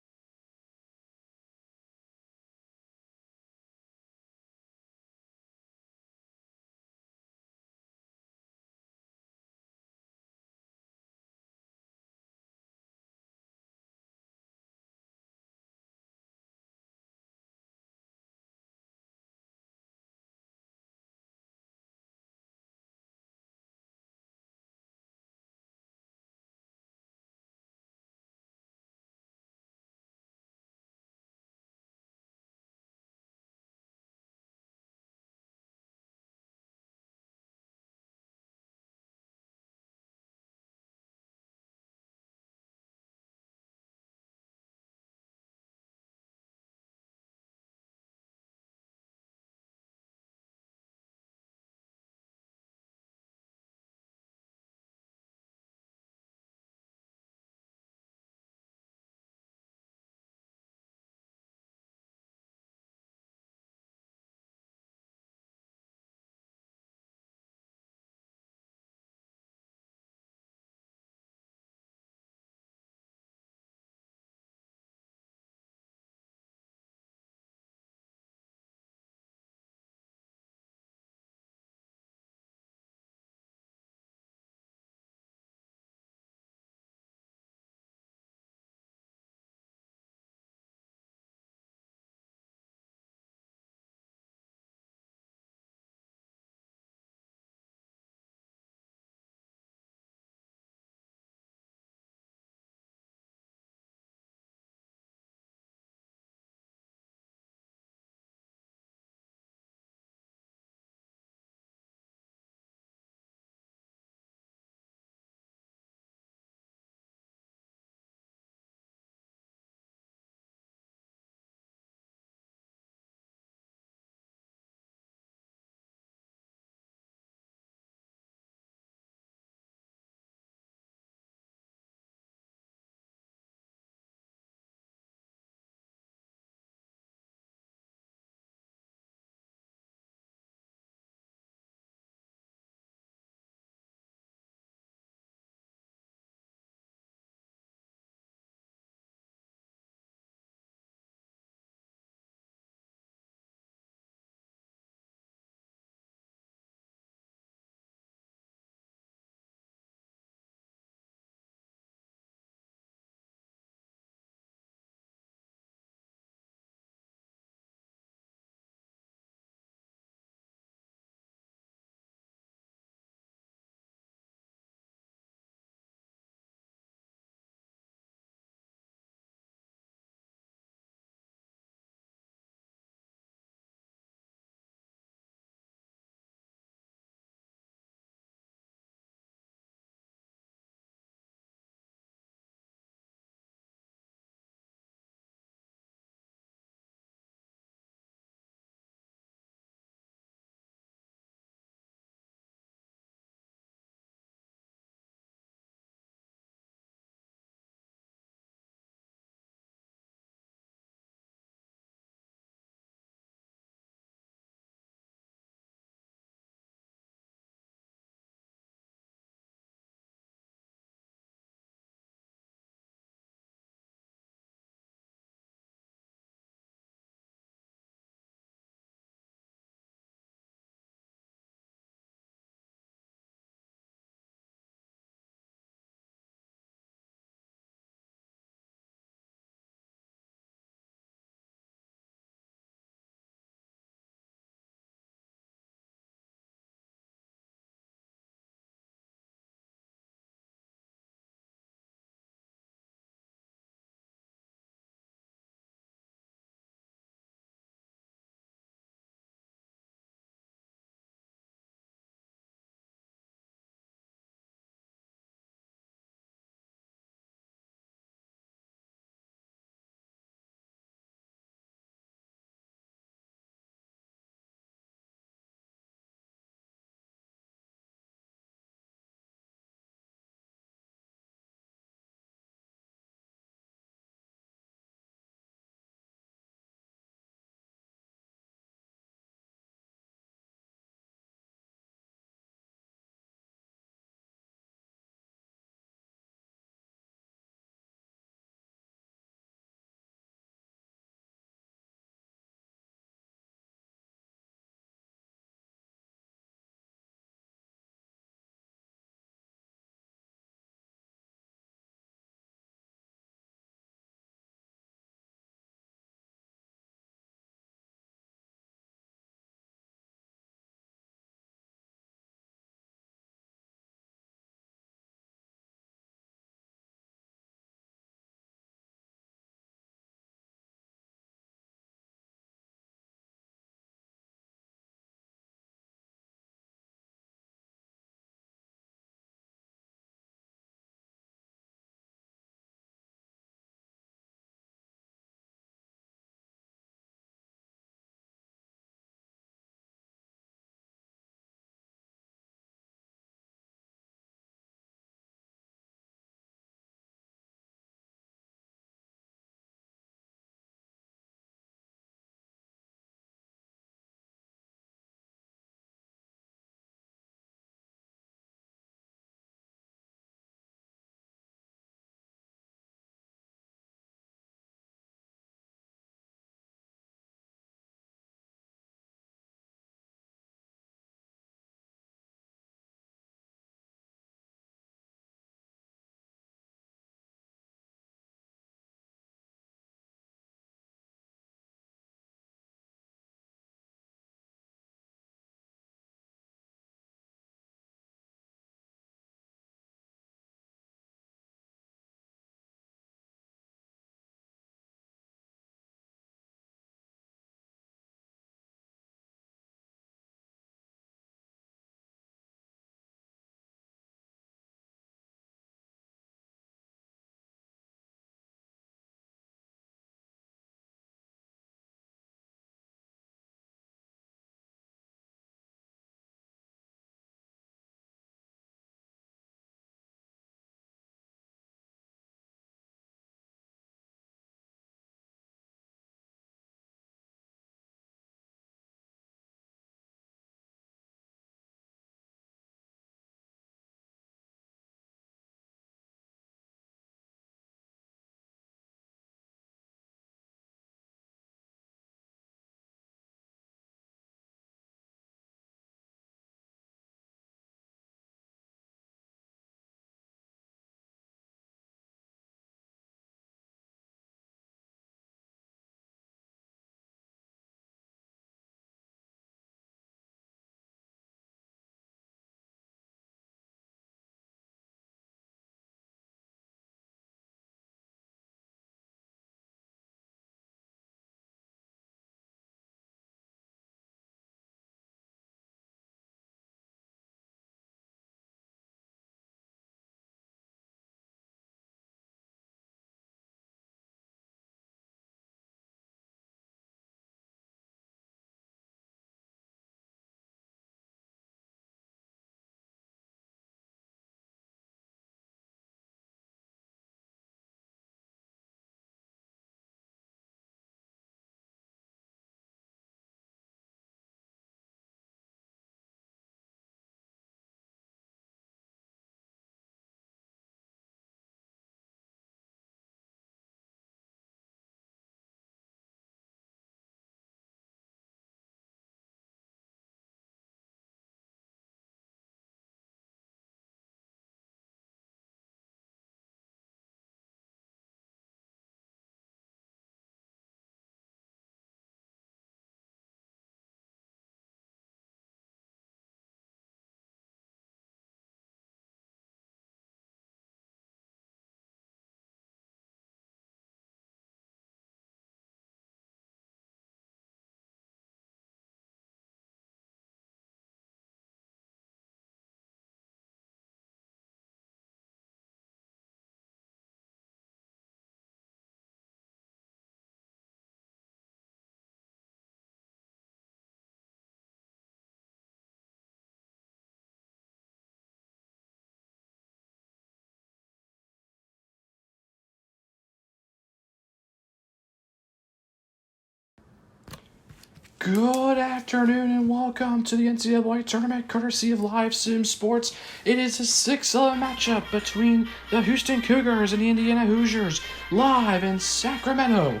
Good afternoon and welcome to the NCAA tournament courtesy of Live Sim Sports. It is a 6-11 matchup between the Houston Cougars and the Indiana Hoosiers live in Sacramento.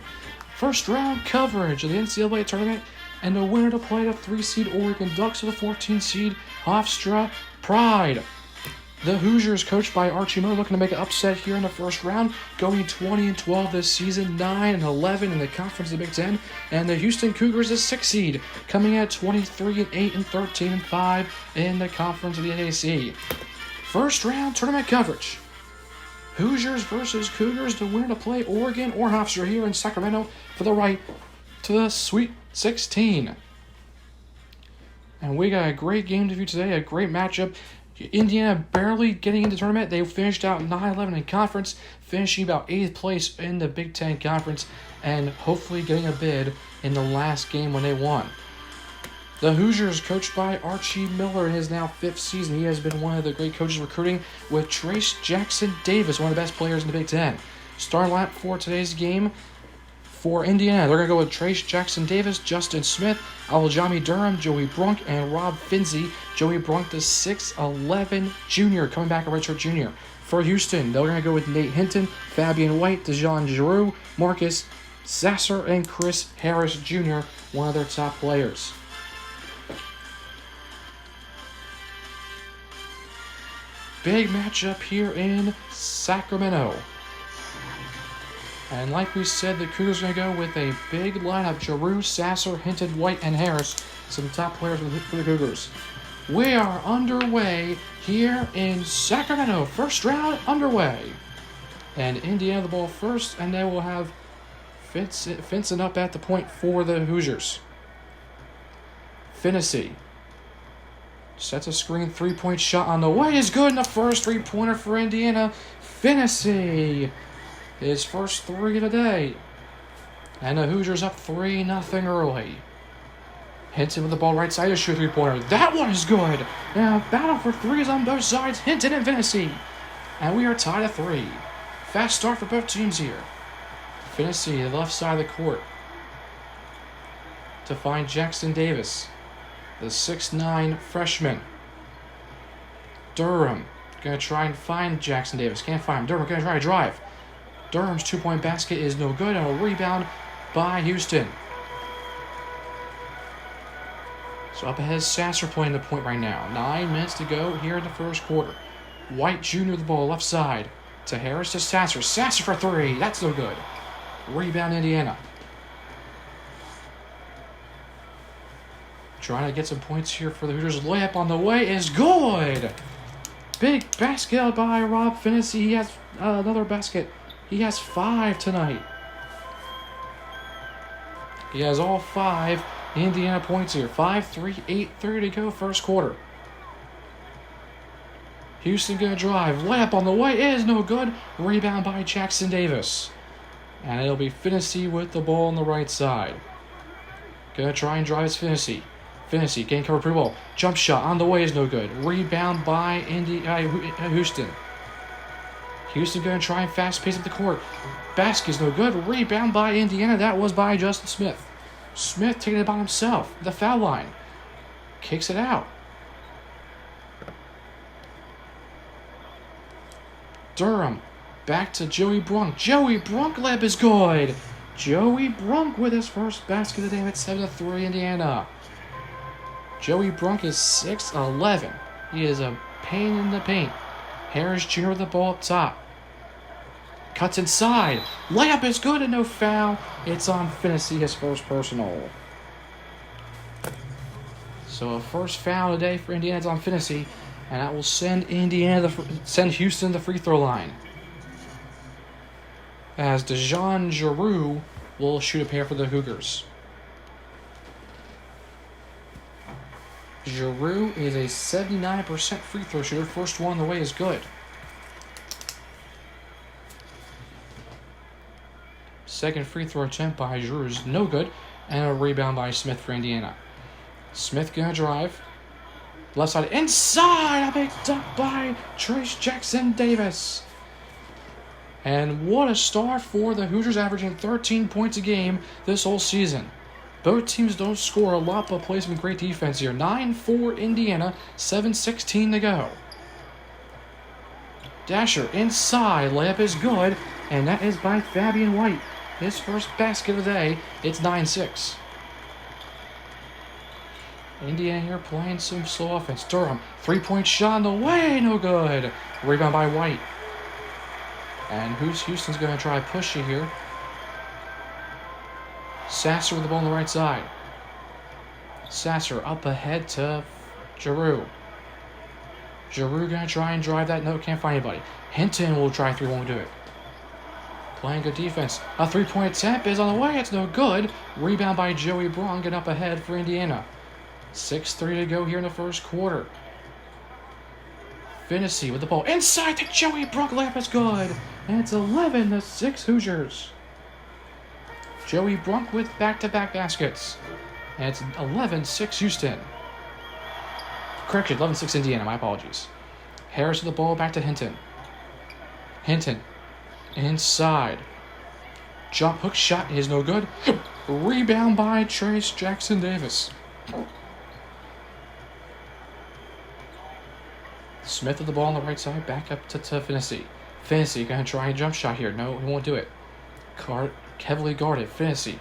First round coverage of the NCAA tournament and the winner to play the 3-seed Oregon Ducks with the 14-seed Hofstra Pride. The Hoosiers, coached by Archie Miller, looking to make an upset here in the first round, going 20-12 this season, 9-11 in the conference of the Big Ten. And the Houston Cougars, a 6-seed, coming at 23-8 and 13-5 in the conference of the AAC. First round tournament coverage. Hoosiers versus Cougars, the winner to play Oregon or Hofstra here in Sacramento for the right to the Sweet 16. And we got a great game to view today, a great matchup. Indiana barely getting into the tournament. They finished out 9-11 in conference, finishing about 8th place in the Big Ten Conference, and hopefully getting a bid in the last game when they won. The Hoosiers, coached by Archie Miller in his now 5th season. He has been one of the great coaches recruiting with Trace Jackson Davis, one of the best players in the Big Ten. Starting lineup for today's game. For Indiana, they're going to go with Trace Jackson Davis, Justin Smith, Aljami Durham, Joey Brunk, and Rob Finzi. Joey Brunk, the 6'11 junior, coming back a redshirt junior. For Houston, they're going to go with Nate Hinton, Fabian White, Dejan Giroux, Marcus Sasser, and Chris Harris Jr., one of their top players. Big matchup here in Sacramento. And like we said, the Cougars are going to go with a big lineup. Giroux, Sasser, Hinton, White, and Harris. Some top players for the Cougars. We are underway here in Sacramento. First round underway. And Indiana the ball first, and they will have Finson up at the point for the Hoosiers. Finnessy sets a screen, three-point shot on the way is good, and the first three-pointer for Indiana. Finnessy, his first three of the day. And the Hoosiers up 3-0 early. Hinton with the ball right side to shoot three-pointer. That one is good. Now battle for threes on both sides. Hinton and Finnessy. And we are tied at 3. Fast start for both teams here. Finnessy, the left side of the court, to find Jackson Davis, the 6'9 freshman. Durham going to try and find Jackson Davis. Can't find him. Durham going to try to drive. Durham's two-point basket is no good, and a rebound by Houston. So up ahead, Sasser playing the point right now. 9 minutes to go here in the first quarter. White Jr. with the ball left side to Harris to Sasser. Sasser for 3. That's no good. Rebound Indiana. Trying to get some points here for the Hoosiers. Layup on the way is good. Big basket by Rob Finnessy. He has another basket. He has 5 tonight. He has all 5 Indiana points here. 5-3, 8:30 to go first quarter. Houston going to drive. Layup on the way is no good. Rebound by Jackson Davis. And it'll be Finnessy with the ball on the right side. Going to try and drive his Finnessy. Finnessy getting covered pretty well. Jump shot on the way is no good. Rebound by Houston. Houston going to try and fast pace up the court. Basket is no good. Rebound by Indiana. That was by Justin Smith. Smith taking it by himself. The foul line. Kicks it out. Durham. Back to Joey Brunk. Joey Brunk layup is good. Joey Brunk with his first basket of the day at 7-3 Indiana. Joey Brunk is 6'11". He is a pain in the paint. Harris Jr. with the ball up top. Cuts inside. Layup is good and no foul. It's on Finnessy, his first personal. So a first foul today for Indiana is on Finnessy, and that will send Houston the free throw line. As Dejan Giroux will shoot a pair for the Cougars. Giroux is a 79% free throw shooter. First one on the way is good. Second free throw attempt by Giroux is no good. And a rebound by Smith for Indiana. Smith gonna drive. Left side inside. A big dunk by Trace Jackson Davis. And what a start for the Hoosiers, averaging 13 points a game this whole season. Both teams don't score a lot, but play some great defense here. 9-4 Indiana, 7:16 to go. Dasher inside, layup is good, and that is by Fabian White. His first basket of the day. It's 9-6. Indiana here playing some slow offense. Durham, three-point shot on the way, no good. Rebound by White. And Houston's going to try to push you here. Sasser with the ball on the right side. Sasser up ahead to Giroux. Giroux going to try and drive that. No, can't find anybody. Hinton will try three, won't do it. Playing good defense. A three-point attempt is on the way. It's no good. Rebound by Joey Braun. Get up ahead for Indiana. 6:3 to go here in the first quarter. Finney with the ball inside to Joey Braun. Layup is good. And it's 11-6 Hoosiers. Joey Brunk with back-to-back baskets. And it's 11-6 Houston. Correction, 11-6 Indiana. My apologies. Harris with the ball back to Hinton. Hinton inside. Jump hook shot is no good. Rebound by Trace Jackson Davis. Smith with the ball on the right side. Back up to Finney. Finney going to try a jump shot here. No, he won't do it. Heavily guarded. Finney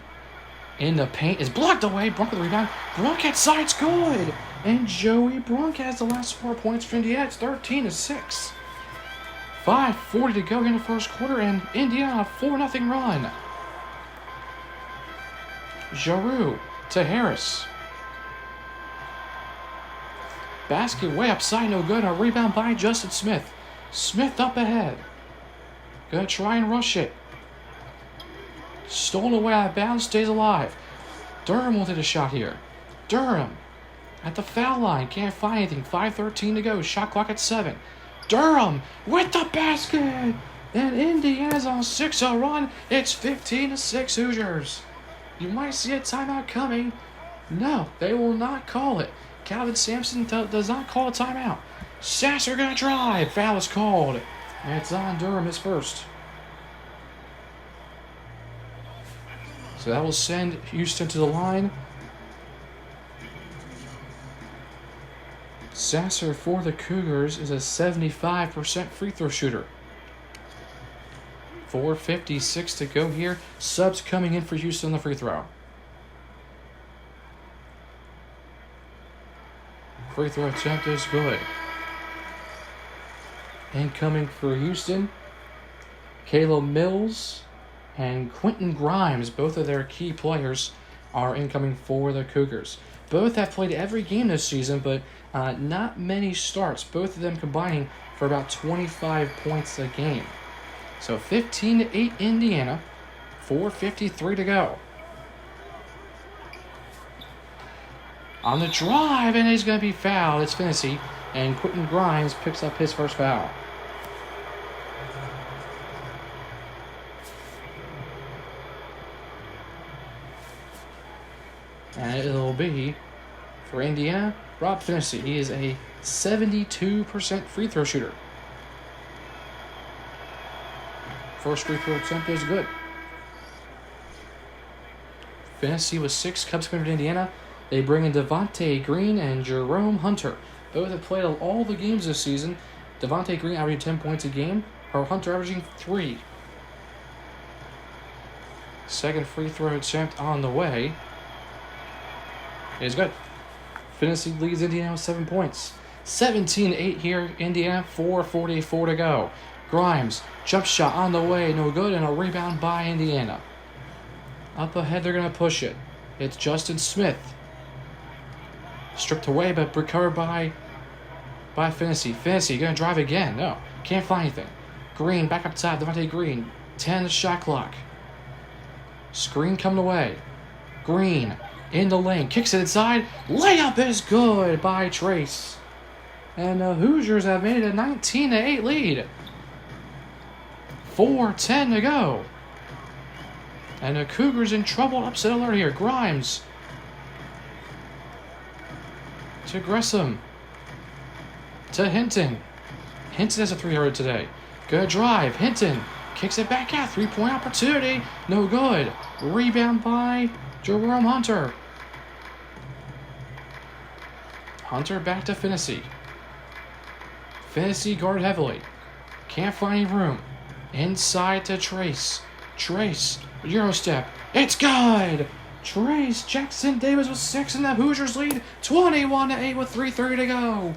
in the paint is blocked away. Brunk with the rebound. Brunk inside, it's good. And Joey Brunk has the last 4 points for Indiana. It's 13-6. 5:40 to go in the first quarter, and Indiana a 4-0 run. Giroux to Harris. Basket way upside, no good. A rebound by Justin Smith. Smith up ahead. Gonna try and rush it. Stolen away out of bounds, stays alive. Durham will take a shot here. Durham at the foul line, can't find anything. 5:13 to go, shot clock at 7. Durham with the basket! And Indiana's on a 6-0 run. It's 15-6 Hoosiers. You might see a timeout coming. No, they will not call it. Calvin Sampson does not call a timeout. Sasser gonna drive. Foul is called. And it's on Durham, his first. So that will send Houston to the line. Sasser for the Cougars is a 75% free throw shooter. 4:56 to go here. Subs coming in for Houston on the free throw. Free throw attempt is good. Incoming for Houston, Caleb Mills and Quentin Grimes, both of their key players, are incoming for the Cougars. Both have played every game this season, but not many starts. Both of them combining for about 25 points a game. So 15-8 Indiana, 4:53 to go. On the drive, and he's going to be fouled. It's Finney, and Quentin Grimes picks up his first foul. And it'll be, for Indiana, Rob Finney. He is a 72% free throw shooter. First free throw attempt is good. Finney with 6 Cubs coming to Indiana. They bring in Devontae Green and Jerome Hunter. Both have played all the games this season. Devontae Green averaging 10 points a game, or Hunter averaging 3. Second free throw attempt on the way. It is good. Finney leads Indiana with 7 points. 17-8 here, Indiana, 4:44 to go. Grimes, jump shot on the way, no good, and a rebound by Indiana. Up ahead, they're going to push it. It's Justin Smith. Stripped away, but recovered by Finney. Finney going to drive again. No, can't find anything. Green back up top. Devontae Green. 10 shot clock. Screen coming away. Green in the lane. Kicks it inside. Layup is good by Trace. And the Hoosiers have made a 19-8 lead. 4:10 to go. And the Cougars in trouble. Upset alert here. Grimes to Gresham. To Hinton. Hinton has a 3-yard today. Good drive. Hinton Kicks it back out. 3-point opportunity. No good. Rebound by Jerome Hunter. Hunter back to Finney. Finney guarded heavily. Can't find any room. Inside to Trace. Trace. Euro step. It's good! Trace Jackson Davis with 6 and the Hoosiers lead 21-8 with 3:30 to go.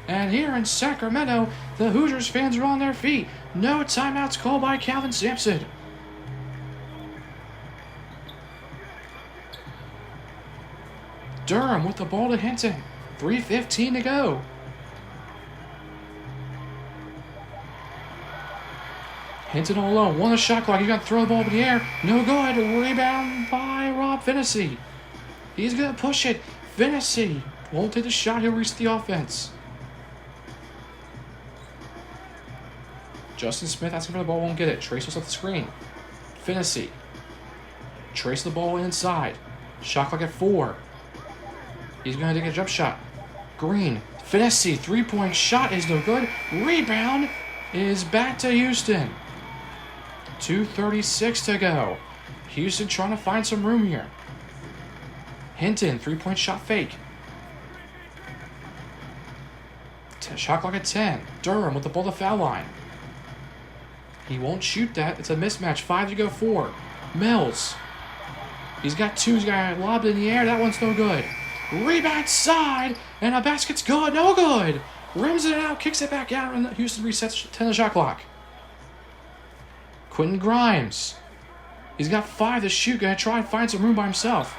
And here in Sacramento, the Hoosiers fans are on their feet. No timeouts called by Calvin Sampson. Durham with the ball to Hinton. 3:15 to go. Hinton all alone. Won the shot clock. He's going to throw the ball up in the air. No good. Rebound by Rob Finney. He's going to push it. Finney won't take the shot. He'll reach the offense. Justin Smith asking for the ball. Won't get it. Trace was off the screen. Finney. Trace the ball inside. Shot clock at 4. He's going to take a jump shot. Green. Finney. 3-point shot is no good. Rebound is back to Houston. 2:36 to go. Houston trying to find some room here. Hinton, 3-point shot fake. Shot clock at 10. Durham with the ball to foul line. He won't shoot that. It's a mismatch. 5 to go 4. Mills. He's got 2. He's got a lob in the air. That one's no good. Rebound side. And a basket's good. No good. Rims it out. Kicks it back out. And Houston resets 10 the shot clock. Quentin Grimes. He's got 5 to shoot. Gonna try and find some room by himself.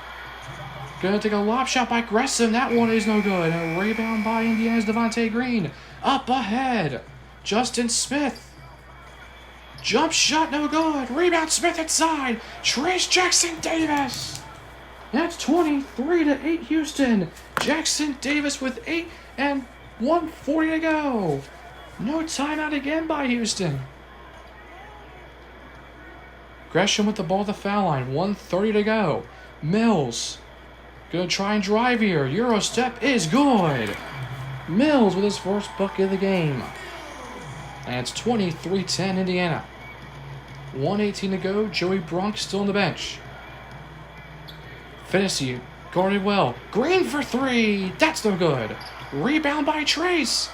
Gonna take a lob shot by Gresham. That one is no good. A rebound by Indiana's Devontae Green. Up ahead. Justin Smith. Jump shot no good. Rebound Smith inside. Trace Jackson Davis. That's 23-8 Houston. Jackson Davis with 8 and 1:40 to go. No timeout again by Houston. Gresham with the ball at the foul line. 1:30 to go. Mills. Gonna try and drive here. Euro step is good. Mills with his first bucket of the game. And it's 23-10 Indiana. 1:18 to go. Joey Brunk still on the bench. Finney guarded well. Green for 3. That's no good. Rebound by Trace.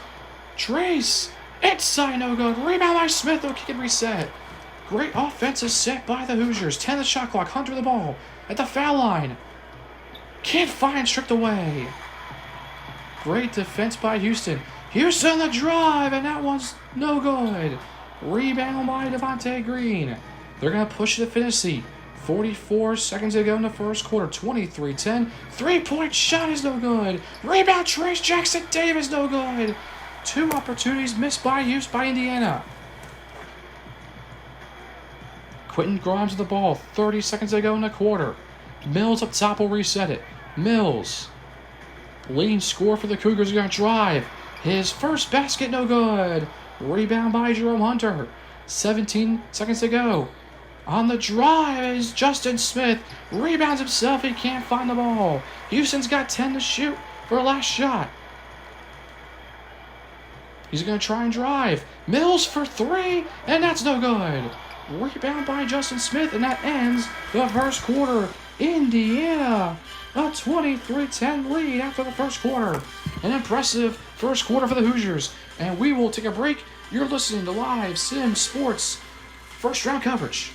Trace. Inside no good. Rebound by Smith. They'll kick and reset. Great offensive set by the Hoosiers. 10 the shot clock. Hunter the ball at the foul line. Can't find, stripped away. Great defense by Houston. Houston the drive, and that one's no good. Rebound by Devontae Green. They're going to push it to Finney. 44 seconds to go in the first quarter. 23-10. 3-point shot is no good. Rebound Trace Jackson Davis, no good. 2 opportunities missed by Indiana. Quentin Grimes with the ball. 30 seconds to go in the quarter. Mills up top will reset it. Mills. Leading score for the Cougars. Going to drive. His first basket, no good. Rebound by Jerome Hunter. 17 seconds to go. On the drive is Justin Smith. Rebounds himself. He can't find the ball. Houston's got 10 to shoot for a last shot. He's going to try and drive. Mills for 3, and that's no good. Rebound by Justin Smith, and that ends the first quarter. Indiana, a 23-10 lead after the first quarter. An impressive first quarter for the Hoosiers. And we will take a break. You're listening to Live Sim Sports first round coverage.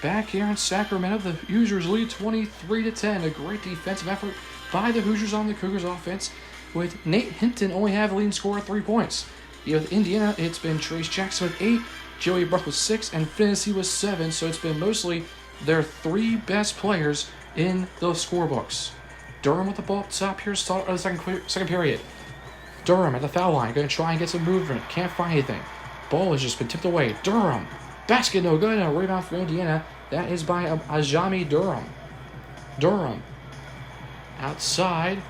Back here in Sacramento, the Hoosiers lead 23-10. A great defensive effort by the Hoosiers on the Cougars offense, with Nate Hinton only have a leading score of 3 points. With Indiana, it's been Trace Jackson with 8, Joey Bruck with 6, and Finney with 7, so it's been mostly their 3 best players in those scorebooks. Durham with the ball up top here, start of the second period. Durham at the foul line, going to try and get some movement, can't find anything. Ball has just been tipped away. Durham, basket no good, and a rebound for Indiana. That is by Ajami Durham. Durham, outside.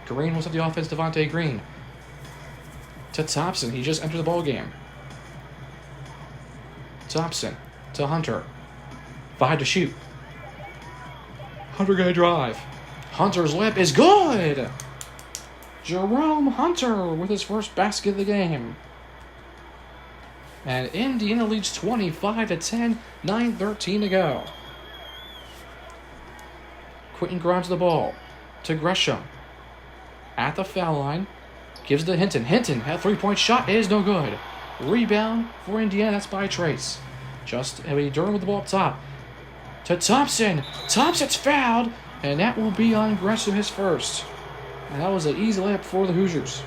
Green was at the offense, Devontae Green. To Thompson, he just entered the ball game. Thompson to Hunter. 5 to shoot. Hunter gonna drive. Hunter's layup is good. Jerome Hunter with his first basket of the game. And Indiana leads 25-10, 9:13 to go. Quentin Grimes the ball to Gresham. At the foul line. Gives it to Hinton. Hinton, that three-point shot is no good. Rebound for Indiana. That's by Trace. Just Durham with the ball up top. To Thompson. Thompson's fouled. And that will be on Gresham, his first. And that was an easy layup for the Hoosiers.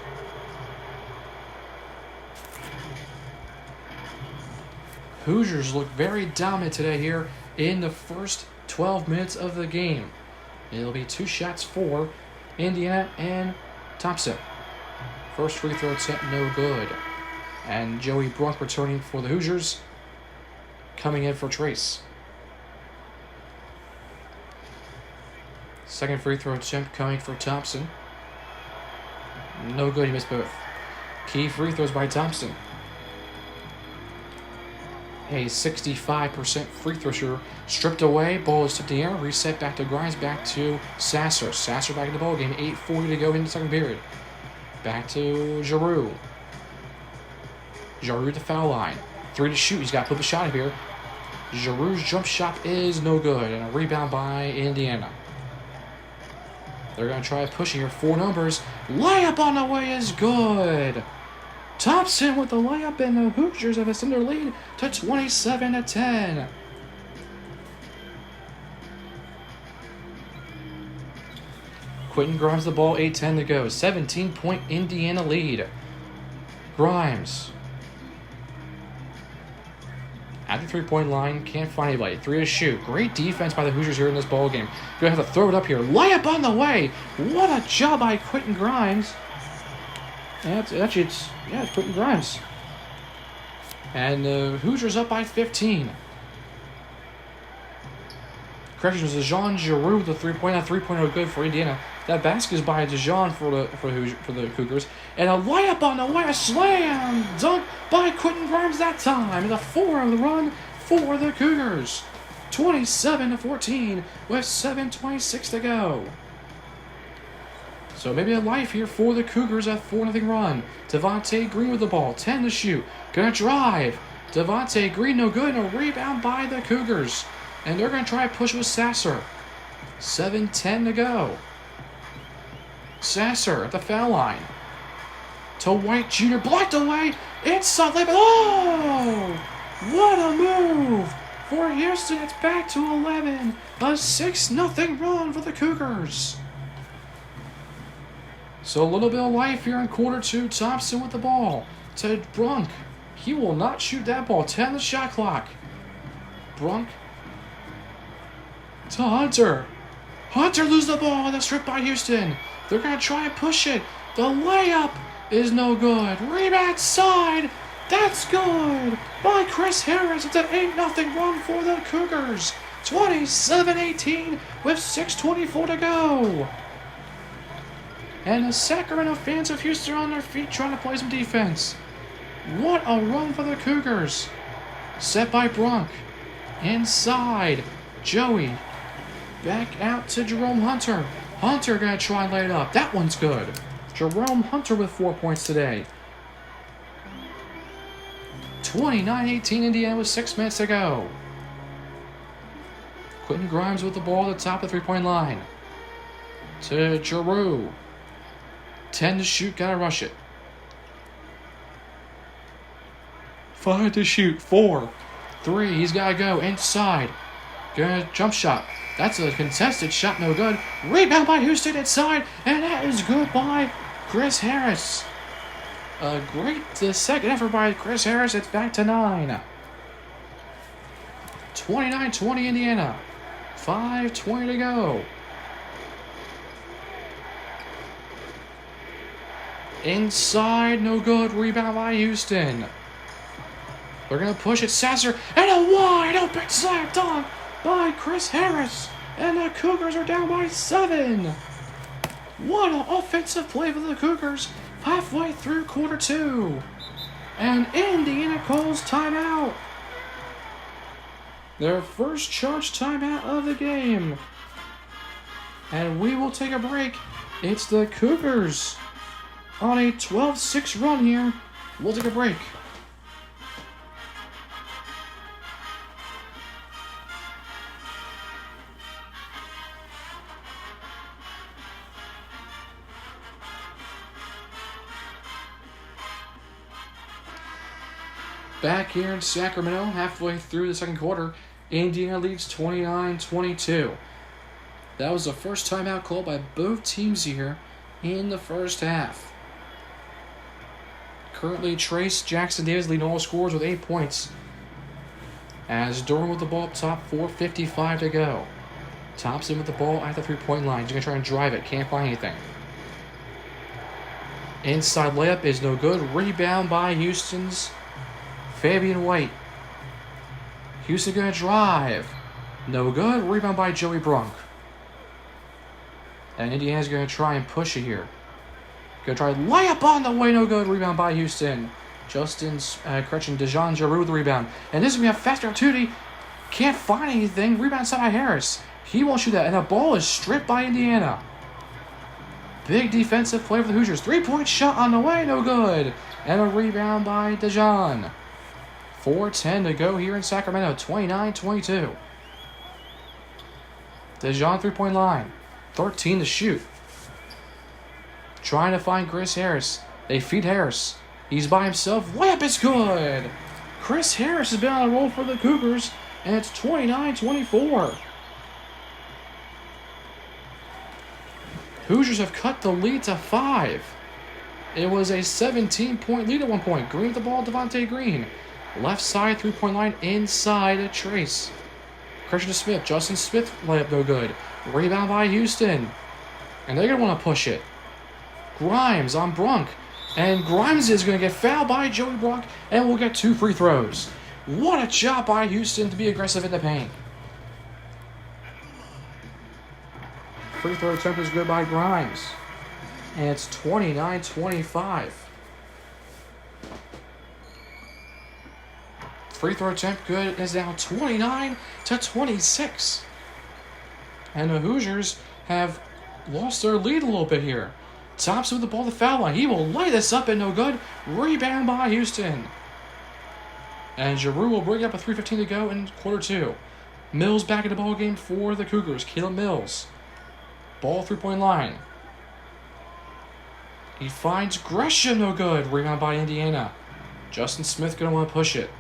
Hoosiers look very dominant today here in the first 12 minutes of the game. It'll be 2 shots for Indiana and Thompson. First free throw attempt, no good. And Joey Brunk returning for the Hoosiers. Coming in for Trace. Second free throw attempt coming for Thompson. No good, he missed both. Key free throws by Thompson. A 65% free throw shooter. Stripped away, ball is tipped in the air, reset back to Grimes, back to Sasser. Sasser back in the ball game, 8:40 to go in the second period. Back to Giroux. Giroux at the foul line. 3 to shoot, he's got to put the shot up here. Giroux's jump shot is no good, and a rebound by Indiana. They're going to try pushing here, 4 numbers. Layup on the way is good. Thompson with the layup, and the Hoosiers have extended their lead to 27-10. Quentin Grimes the ball, 8:10 to go. 17-point Indiana lead. Grimes. At the three-point line, can't find anybody. 3 to shoot. Great defense by the Hoosiers here in this ball game. Gonna have to throw it up here. Layup on the way. What a job by Quentin Grimes. And it's Quentin Grimes. And the Hoosiers up by 15. Correction was Dejan Giroux, the three-point. That three-pointer good for Indiana. That basket is by Dejan for the Cougars. And a layup on the way, a slam dunk by Quentin Grimes that time. And a 4 on the run for the Cougars. 27-14 with 7:26 to go. So maybe a life here for the Cougars at 4-0 run. Devontae Green with the ball, 10 to shoot. Gonna drive. Devontae Green no good, and a rebound by the Cougars. And they're gonna try to push with Sasser. 7:10 to go. Sasser at the foul line. To White Jr. blocked away. Inside layup. Oh! What a move! For Houston, it's back to 11. A 6-0 run for the Cougars. So a little bit of life here in quarter 2. Thompson with the ball to Brunk. He will not shoot that ball. 10 the shot clock. Brunk to Hunter. Hunter loses the ball on the strip by Houston. They're going to try and push it. The layup is no good. Rebound side. That's good by Chris Harris. It's an 8-0 run for the Cougars. 27-18 with 6:24 to go. And the Sacramento fans of Houston are on their feet trying to play some defense. What a run for the Cougars. Set by Brunk. Inside. Joey. Back out to Jerome Hunter. Hunter going to try and lay it up. That one's good. Jerome Hunter with 4 points today. 29-18 Indiana with 6 minutes to go. Quentin Grimes with the ball at the top of the three-point line. To Giroux. 10 to shoot, gotta rush it. 5 to shoot, 4. 3, he's gotta go inside. Good jump shot. That's a contested shot, no good. Rebound by Houston inside, and that is good by Chris Harris. A great second effort by Chris Harris. It's back to 9. 29-20 Indiana. 5:20 to go. Inside, no good. Rebound by Houston. They're going to push it. Sasser, and a wide open slam dunk by Chris Harris. And the Cougars are down by 7. What an offensive play for the Cougars halfway through quarter 2. And Indiana calls timeout. Their first charge timeout of the game. And we will take a break. It's the Cougars on a 12-6 run here. We'll take a break. Back here in Sacramento, halfway through the second quarter, Indiana leads 29-22. That was the first timeout called by both teams here in the first half. Currently, Trace Jackson Davis leading all scorers with 8 points. As Durham with the ball up top, 4:55 to go. Thompson with the ball at the three-point line. He's going to try and drive it. Can't find anything. Inside layup is no good. Rebound by Houston's Fabian White. Houston going to drive. No good. Rebound by Joey Brunk. And Indiana's going to try and push it here. Going to try layup on the way. No good. Rebound by Houston. Dejan Giroux with the rebound. And this is going to be a fast opportunity. Can't find anything. Rebound side by Harris. He won't shoot that. And the ball is stripped by Indiana. Big defensive play for the Hoosiers. 3-point shot on the way. No good. And a rebound by Dejan. 4:10 to go here in Sacramento. 29-22. Dejan 3-point line. 13 to shoot. Trying to find Chris Harris. They feed Harris. He's by himself. Layup is good. Chris Harris has been on a roll for the Cougars. And it's 29-24. Hoosiers have cut the lead to 5. It was a 17-point lead at one point. Green with the ball, Devontae Green. Left side, 3-point line, inside a Trace. Christian Smith, Justin Smith, layup no good. Rebound by Houston. And they're going to want to push it. Grimes on Brunk. And Grimes is going to get fouled by Joey Brunk. And we'll get 2 free throws. What a job by Houston to be aggressive in the paint. Free throw attempt is good by Grimes. And it's 29-25. Free throw attempt good is now 29-26. And the Hoosiers have lost their lead a little bit here. Thompson with the ball to the foul line. He will lay this up and no good. Rebound by Houston. And Giroux will bring up a 3:15 to go in quarter 2. Mills back in the ball game for the Cougars. Caleb Mills. Ball 3-point line. He finds Gresham, no good. Rebound by Indiana. Justin Smith going to want to push it.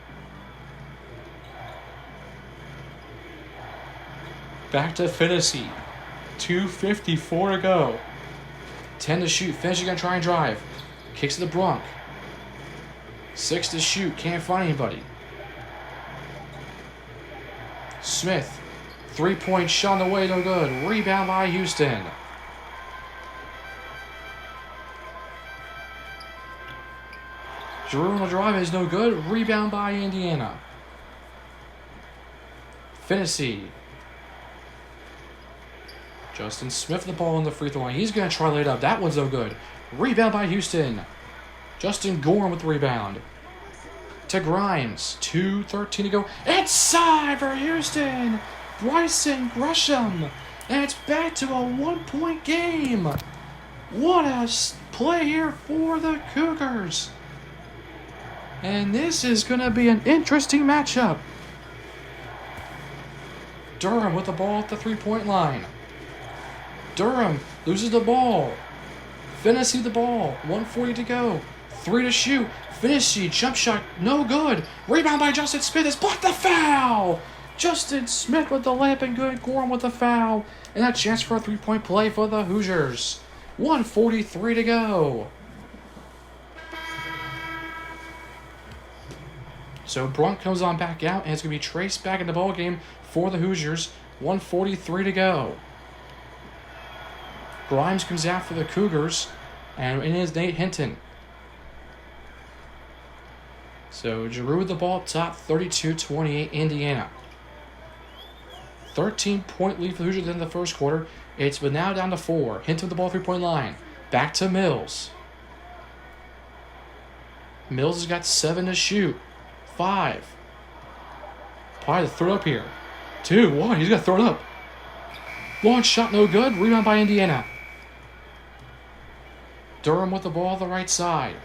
Back to Finnessy. 2:54 to go. 10 to shoot. Finnessy going to try and drive. Kicks to the Brunk. 6 to shoot. Can't find anybody. Smith. 3-point shot on the way. No good. Rebound by Houston. Giroux on the drive is no good. Rebound by Indiana. Finnessy. Justin Smith the ball on the free throw line. He's going to try to lay it up. That one's no good. Rebound by Houston. Justin Gorham with the rebound. To Grimes. 2:13 to go. Inside for Houston. Bryson Gresham. And it's back to a 1-point game. What a play here for the Cougars. And this is going to be an interesting matchup. Durham with the ball at the 3-point line. Durham loses the ball. Finnessy the ball. 1:40 to go. 3 to shoot. Finnessy jump shot. No good. Rebound by Justin Smith. It's blocked the foul. Justin Smith with the layup and good. Gorham with the foul. And a chance for a 3-point play for the Hoosiers. 1:43 to go. So Brunk comes on back out, and it's going to be Trace back in the ball game for the Hoosiers. 1:43 to go. Grimes comes out for the Cougars, and it is Nate Hinton. So Giroux with the ball up top, 32-28 Indiana. 13-point lead for the Hoosiers in the first quarter. It's but now down to 4. Hinton with the ball 3-point line. Back to Mills. Mills has got 7 to shoot. 5. Probably to throw it up here. 2, 1. He's got to throw it up. Launch shot no good. Rebound by Indiana. Durham with the ball on the right side.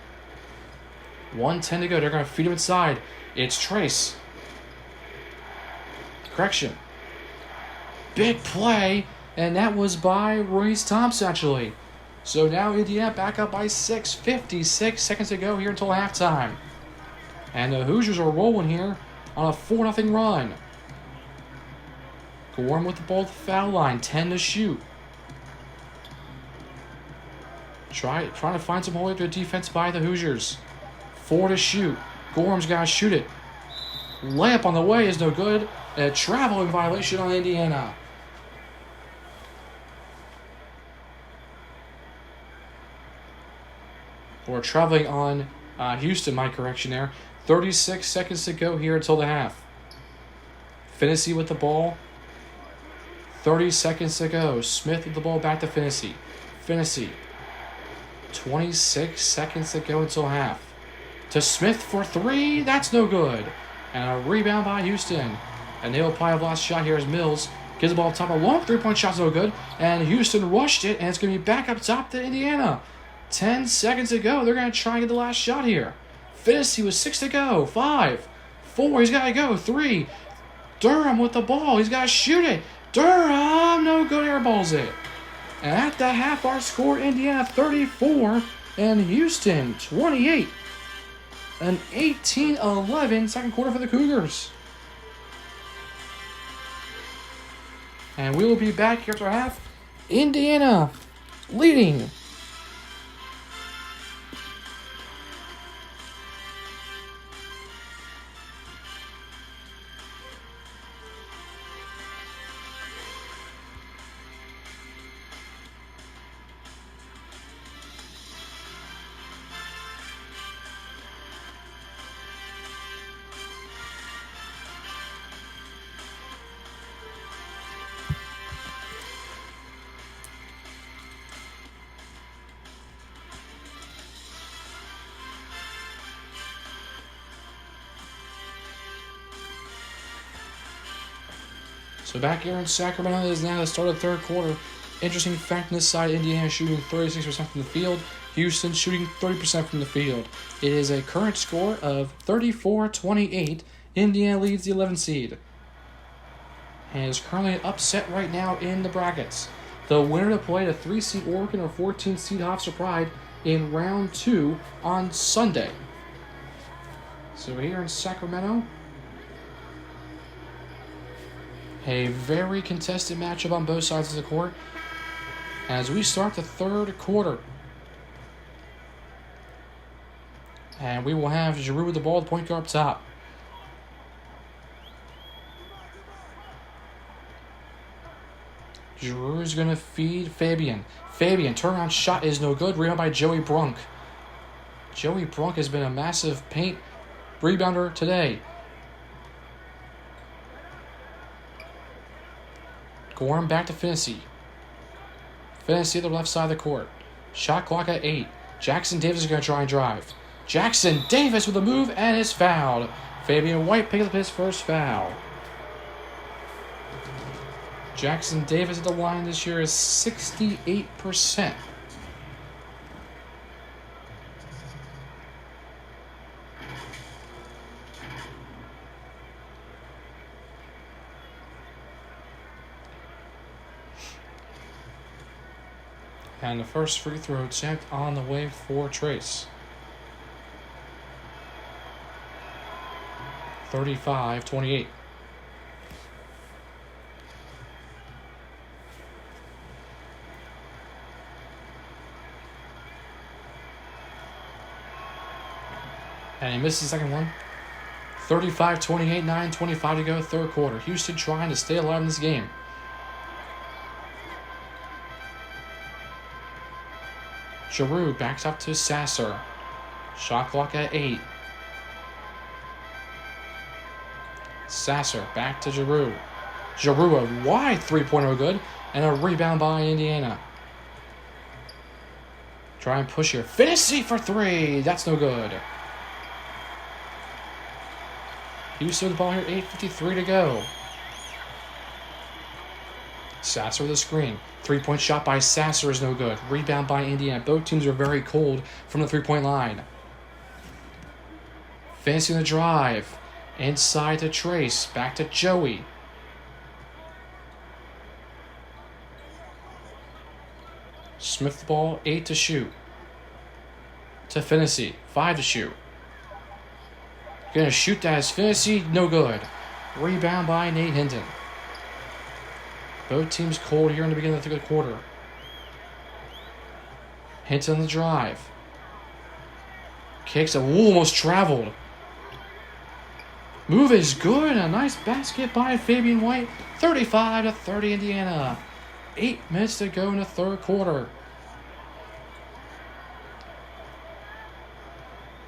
1:10 to go. They're going to feed him inside. It's Trace. Correction. Big play. And that was by Royce Thompson, actually. So now Indiana back up by 6. 56 seconds to go here until halftime. And the Hoosiers are rolling here on a 4-0 run. Gorham with the ball at the foul line. 10 to shoot. Trying to find some hole after defense by the Hoosiers. 4 to shoot. Gorham's got to shoot it. Layup on the way is no good. A traveling violation on Indiana. Or traveling on Houston, my correction there. 36 seconds to go here until the half. Finney with the ball. 30 seconds to go. Smith with the ball back to Finney. Finney. 26 seconds to go until half. To Smith for 3. That's no good. And a rebound by Houston. And they'll probably have last shot here as Mills gives the ball up top. A long 3-point shot's no good. And Houston rushed it, and it's going to be back up top to Indiana. 10 seconds to go. They're going to try and get the last shot here. Finney with 6 to go. 5. 4. He's got to go. 3. Durham with the ball. He's got to shoot it. Durham, no good. Airballs it. And at the half, our score, Indiana 34 and Houston 28. An 18-11 second quarter for the Cougars. And we will be back here after half. Indiana leading. So back here in Sacramento, it is now the start of the third quarter. Interesting fact on this side, Indiana shooting 36% from the field. Houston shooting 30% from the field. It is a current score of 34-28. Indiana leads the 11 seed. And is currently upset right now in the brackets. The winner to play the 3 seed Oregon or 14 seed Hofstra Pride in round 2 on Sunday. So here in Sacramento, a very contested matchup on both sides of the court as we start the third quarter. And we will have Giroux with the ball at the point guard up top. Giroux is going to feed Fabian. Fabian, turnaround shot is no good. Rebound by Joey Brunk. Joey Brunk has been a massive paint rebounder today. Gorham back to Finney. Finney at the left side of the court. Shot clock at 8. Jackson Davis is going to try and drive. Jackson Davis with a move and is fouled. Fabian White picks up his first foul. Jackson Davis at the line this year is 68%. And the first free throw attempt on the way for Trace. 35-28. And he missed the second one. 35-28, 9:25 to go, third quarter. Houston trying to stay alive in this game. Giroux backs up to Sasser. Shot clock at 8. Sasser back to Giroux. Giroux a wide three-pointer good. And a rebound by Indiana. Try and push here. Finney for 3. That's no good. Houston with the ball here. 8:53 to go. Sasser with a screen. Three-point shot by Sasser is no good. Rebound by Indiana. Both teams are very cold from the three-point line. Fancy the drive. Inside to Trace. Back to Joey. Smith the ball. 8 to shoot. To Finney. 5 to shoot. Gonna shoot that as Finney. No good. Rebound by Nate Hinton. Both teams cold here in the beginning of the third quarter. Hinton on the drive. Kicks it. Almost traveled. Move is good. A nice basket by Fabian White. 35-30 Indiana. 8 minutes to go in the third quarter.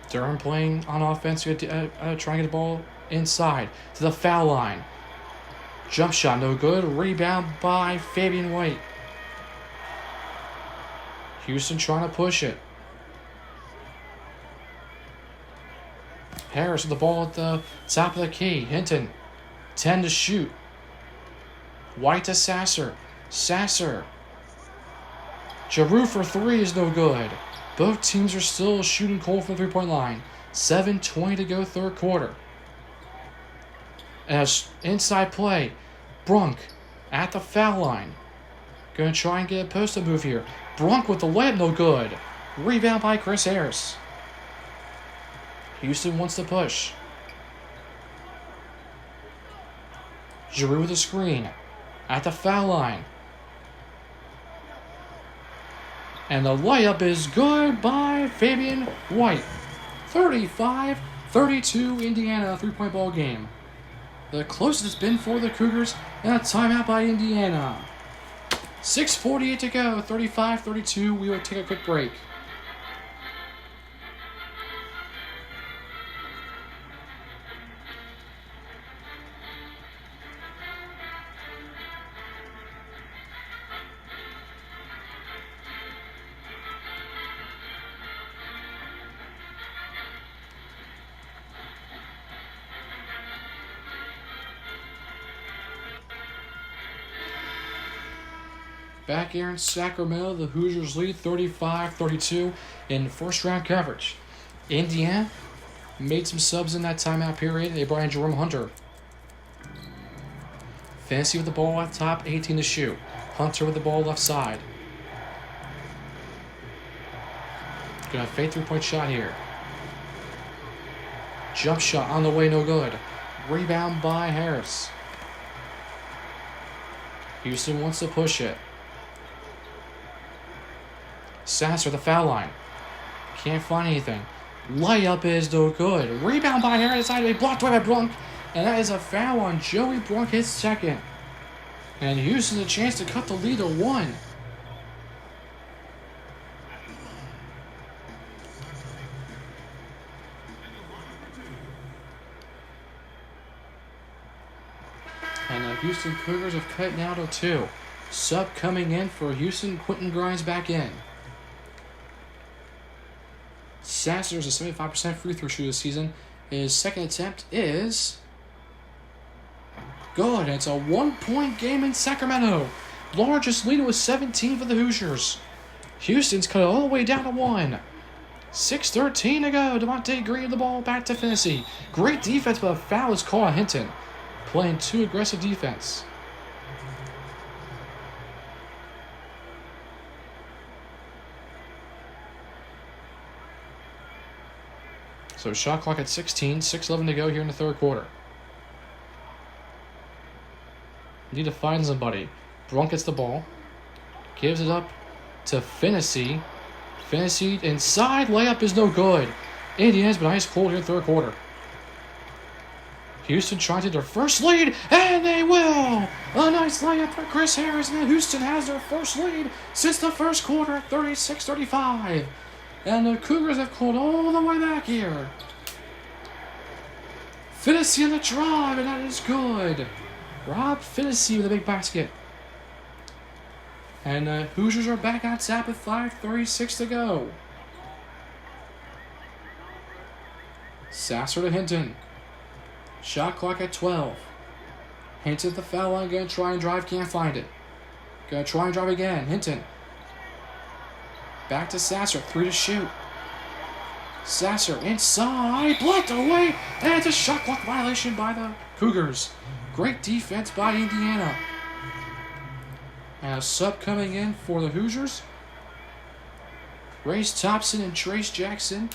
Durham playing on offense. Trying to get the ball inside to the foul line. Jump shot, no good. Rebound by Fabian White. Houston trying to push it. Harris with the ball at the top of the key. Hinton, 10 to shoot. White to Sasser. Sasser. Giroux for 3 is no good. Both teams are still shooting cold from the three-point line. 7:20 to go third quarter. As inside play, Brunk at the foul line. Going to try and get a post-up move here. Brunk with the layup, no good. Rebound by Chris Harris. Houston wants to push. Giroux with a screen at the foul line. And the layup is good by Fabian White. 35-32 Indiana, three-point ball game. The closest it's been for the Cougars, and a timeout by Indiana. 6:48 to go, 35-32. We will take a quick break. Back here in Sacramento, the Hoosiers lead 35-32 in first-round coverage. Indiana made some subs in that timeout period. They brought in Jerome Hunter. Fancy with the ball at top, 18 to shoot. Hunter with the ball left side. Gonna fake three-point shot here. Jump shot on the way, no good. Rebound by Harris. Houston wants to push it. Sasser, the foul line. Can't find anything. Layup is no good. Rebound by Harris. Blocked away by Brunk. And that is a foul on Joey Brunk, his second. And Houston a chance to cut the lead to 1. And the Houston Cougars have cut now to 2. Sub coming in for Houston. Quentin Grimes back in. Sasser is a 75% free throw shooter this season. His second attempt is good. It's a 1-point game in Sacramento. Largest lead was 17 for the Hoosiers. Houston's cut it all the way down to 1. 6:13 to go. Devontae Green the ball back to Finney. Great defense, but a foul is called on Hinton. Playing too aggressive defense. So shot clock at 16, 6:11 to go here in the third quarter. Need to find somebody. Brunk gets the ball. Gives it up to Finney. Finney inside. Layup is no good. Indiana's been ice cold here in the third quarter. Houston trying to get their first lead, and they will! A nice layup for Chris Harris, and Houston has their first lead since the first quarter at 36-35. And the Cougars have called all the way back here. Finney on the drive, and that is good. Rob Finney with a big basket. And the Hoosiers are back on top with 5:36 to go. Sasser to Hinton. Shot clock at 12. Hinton at the foul line, gonna try and drive, can't find it. Gonna try and drive again. Hinton. Back to Sasser. 3 to shoot. Sasser inside. Blocked away. And it's a shot clock violation by the Cougars. Great defense by Indiana. And a sub coming in for the Hoosiers. Race Thompson and Trace Jackson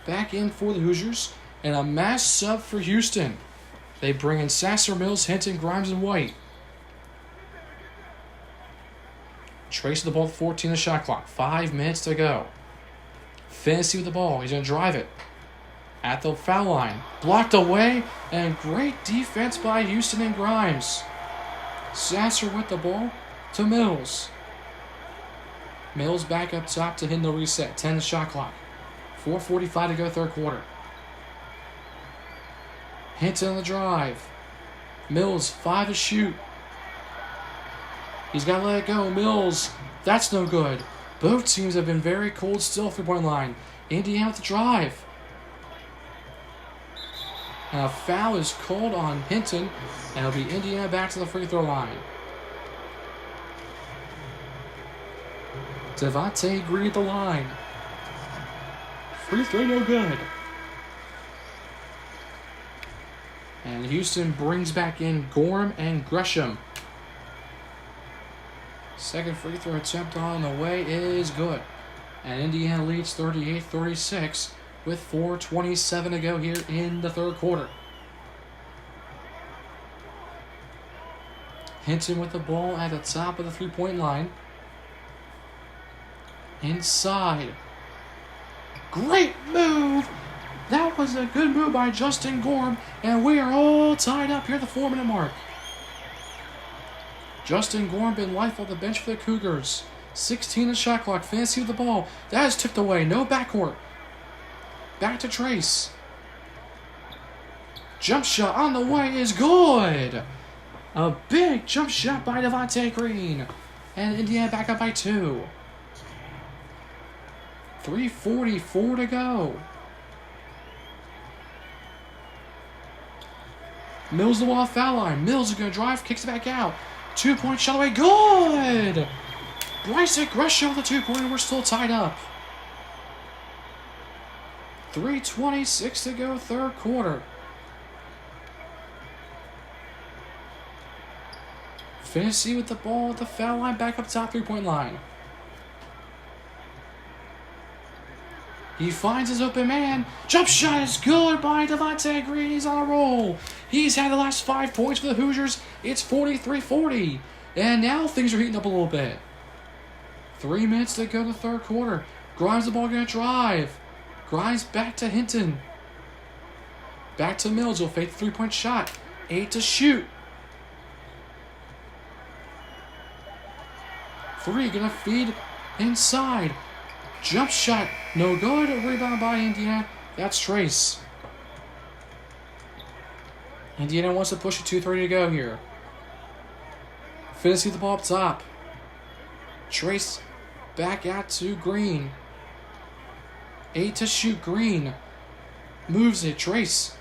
back in for the Hoosiers. And a mass sub for Houston. They bring in Sasser, Mills, Hinton, Grimes, and White. Trace with the ball with 14 the shot clock. 5 minutes to go. Fantasy with the ball. He's going to drive it. At the foul line. Blocked away. And great defense by Houston and Grimes. Sasser with the ball to Mills. Mills back up top to hit the reset. 10 the shot clock. 4:45 to go third quarter. Hinton on the drive. Mills, 5 to shoot. He's got to let it go. Mills, that's no good. Both teams have been very cold still 3-point line. Indiana with the drive. And a foul is called on Hinton, and it'll be Indiana back to the free throw line. Devontae Green at the line. Free throw no good. And Houston brings back in Gorham and Gresham. Second free throw attempt on the way is good. And Indiana leads 38-36 with 4:27 to go here in the third quarter. Hinton with the ball at the top of the 3-point line. Inside. Great move! That was a good move by Justin Gorham, and we are all tied up here at the 4-minute mark. Justin Gorham been life on the bench for the Cougars. 16 the shot clock. Fancy with the ball. That is tipped away. No backcourt. Back to Trace. Jump shot on the way is good. A big jump shot by Devontae Green. And Indiana back up by 2. 3:44 to go. Mills the wall foul line. Mills is going to drive, kicks it back out. 2-point shot away. Good! Bryson Gresham with the 2-pointer. We're still tied up. 3:26 to go, third quarter. Fantasy with the ball at the foul line, back up top 3-point line. He finds his open man. Jump shot is good by Devontae Green. He's on a roll. He's had the last 5 points for the Hoosiers. It's 43-40. And now things are heating up a little bit. 3 minutes to go to the third quarter. Grimes the ball going to drive. Grimes back to Hinton. Back to Mills. He'll fake the 3-point shot. 8 to shoot. 3 going to feed inside. Jump shot, no good. A rebound by Indiana. That's Trace. Indiana wants to push it 2:30 to go here. Fantasy the ball up top. Trace back out to Green. 8 to shoot. Green moves it. Trace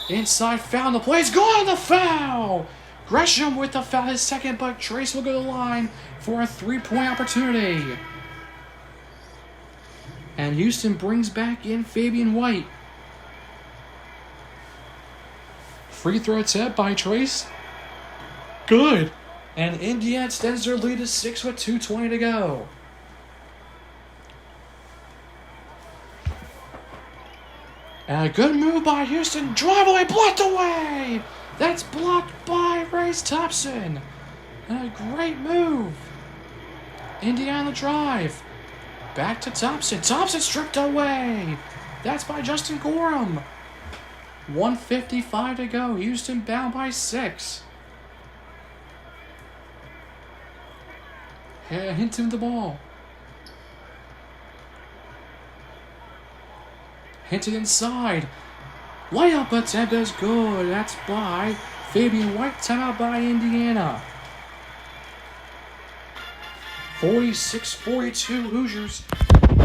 inside foul. The play's going on the foul. Gresham with the foul, his second, but Trace will go to the line for a 3-point opportunity. And Houston brings back in Fabian White. Free throw attempt by Trace. Good. And Indiana extends their lead to 6 with 2:20 to go. And a good move by Houston. Drive away, blocked away. That's blocked by Race Thompson. And a great move. Indiana drive. Back to Thompson. Thompson stripped away. That's by Justin Gorham. 1:55 to go. Houston bound by 6. Hinton the ball. Hinton inside. Layup attempt is good. That's by Fabian White. Timeout by Indiana. 46-42 Hoosiers.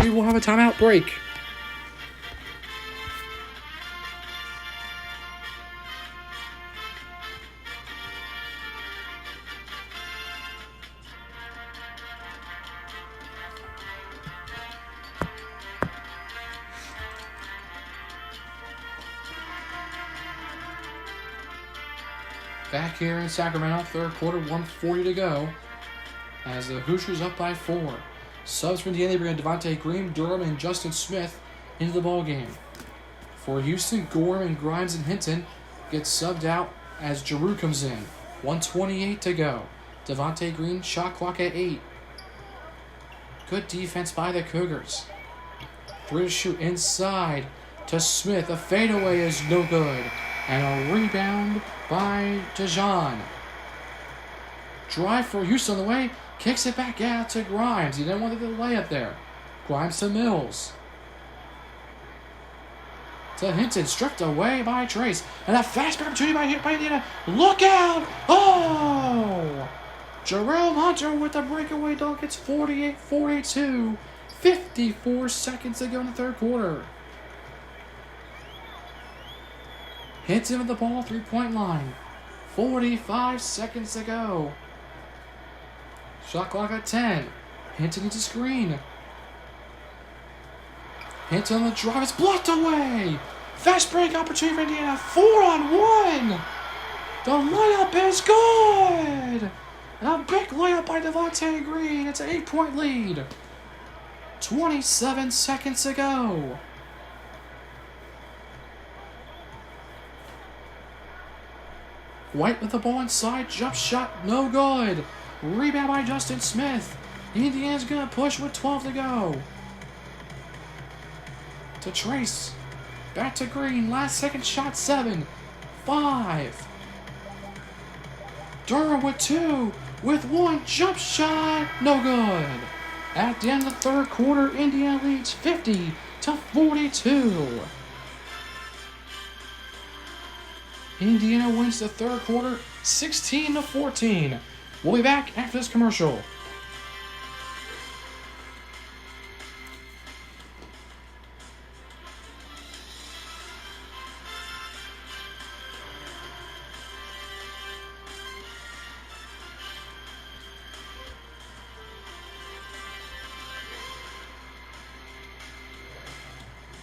We will have a timeout break. Back here in Sacramento, third quarter, 1:40 to go. As the Hoosiers up by 4. Subs for Indiana, bring Devontae Green, Durham, and Justin Smith into the ball game. For Houston, Gorham and Grimes and Hinton get subbed out as Giroux comes in. 1:28 to go. Devontae Green, shot clock at 8. Good defense by the Cougars. 3 to shoot inside to Smith. A fadeaway is no good. And a rebound by Dejan. Drive for Houston on the way. Kicks it back out to Grimes. He didn't want the layup there. Grimes to Mills. To Hinton. Stripped away by Trace. And a fast break opportunity by Indiana. Look out! Oh! Jerome Hunter with the breakaway dunk. It's 48-42. 54 seconds to go in the third quarter. Hits him with the ball, 3-point line. 45 seconds to go. Shot clock at 10. Hinton needs a screen. Hinton on the drive. It's blocked away. Fast break opportunity for Indiana. 4-on-1. The layup is good. A big layup by Devontae Green. It's an 8-point lead. 27 seconds to go. White with the ball inside. Jump shot. No good. Rebound by Justin Smith. Indiana's going to push with 12 to go. To Trace. Back to Green. Last second shot. 7. 5. Durham with 2. With 1. Jump shot. No good. At the end of the third quarter, Indiana leads 50-42. Indiana wins the third quarter 16-14. We'll be back after this commercial.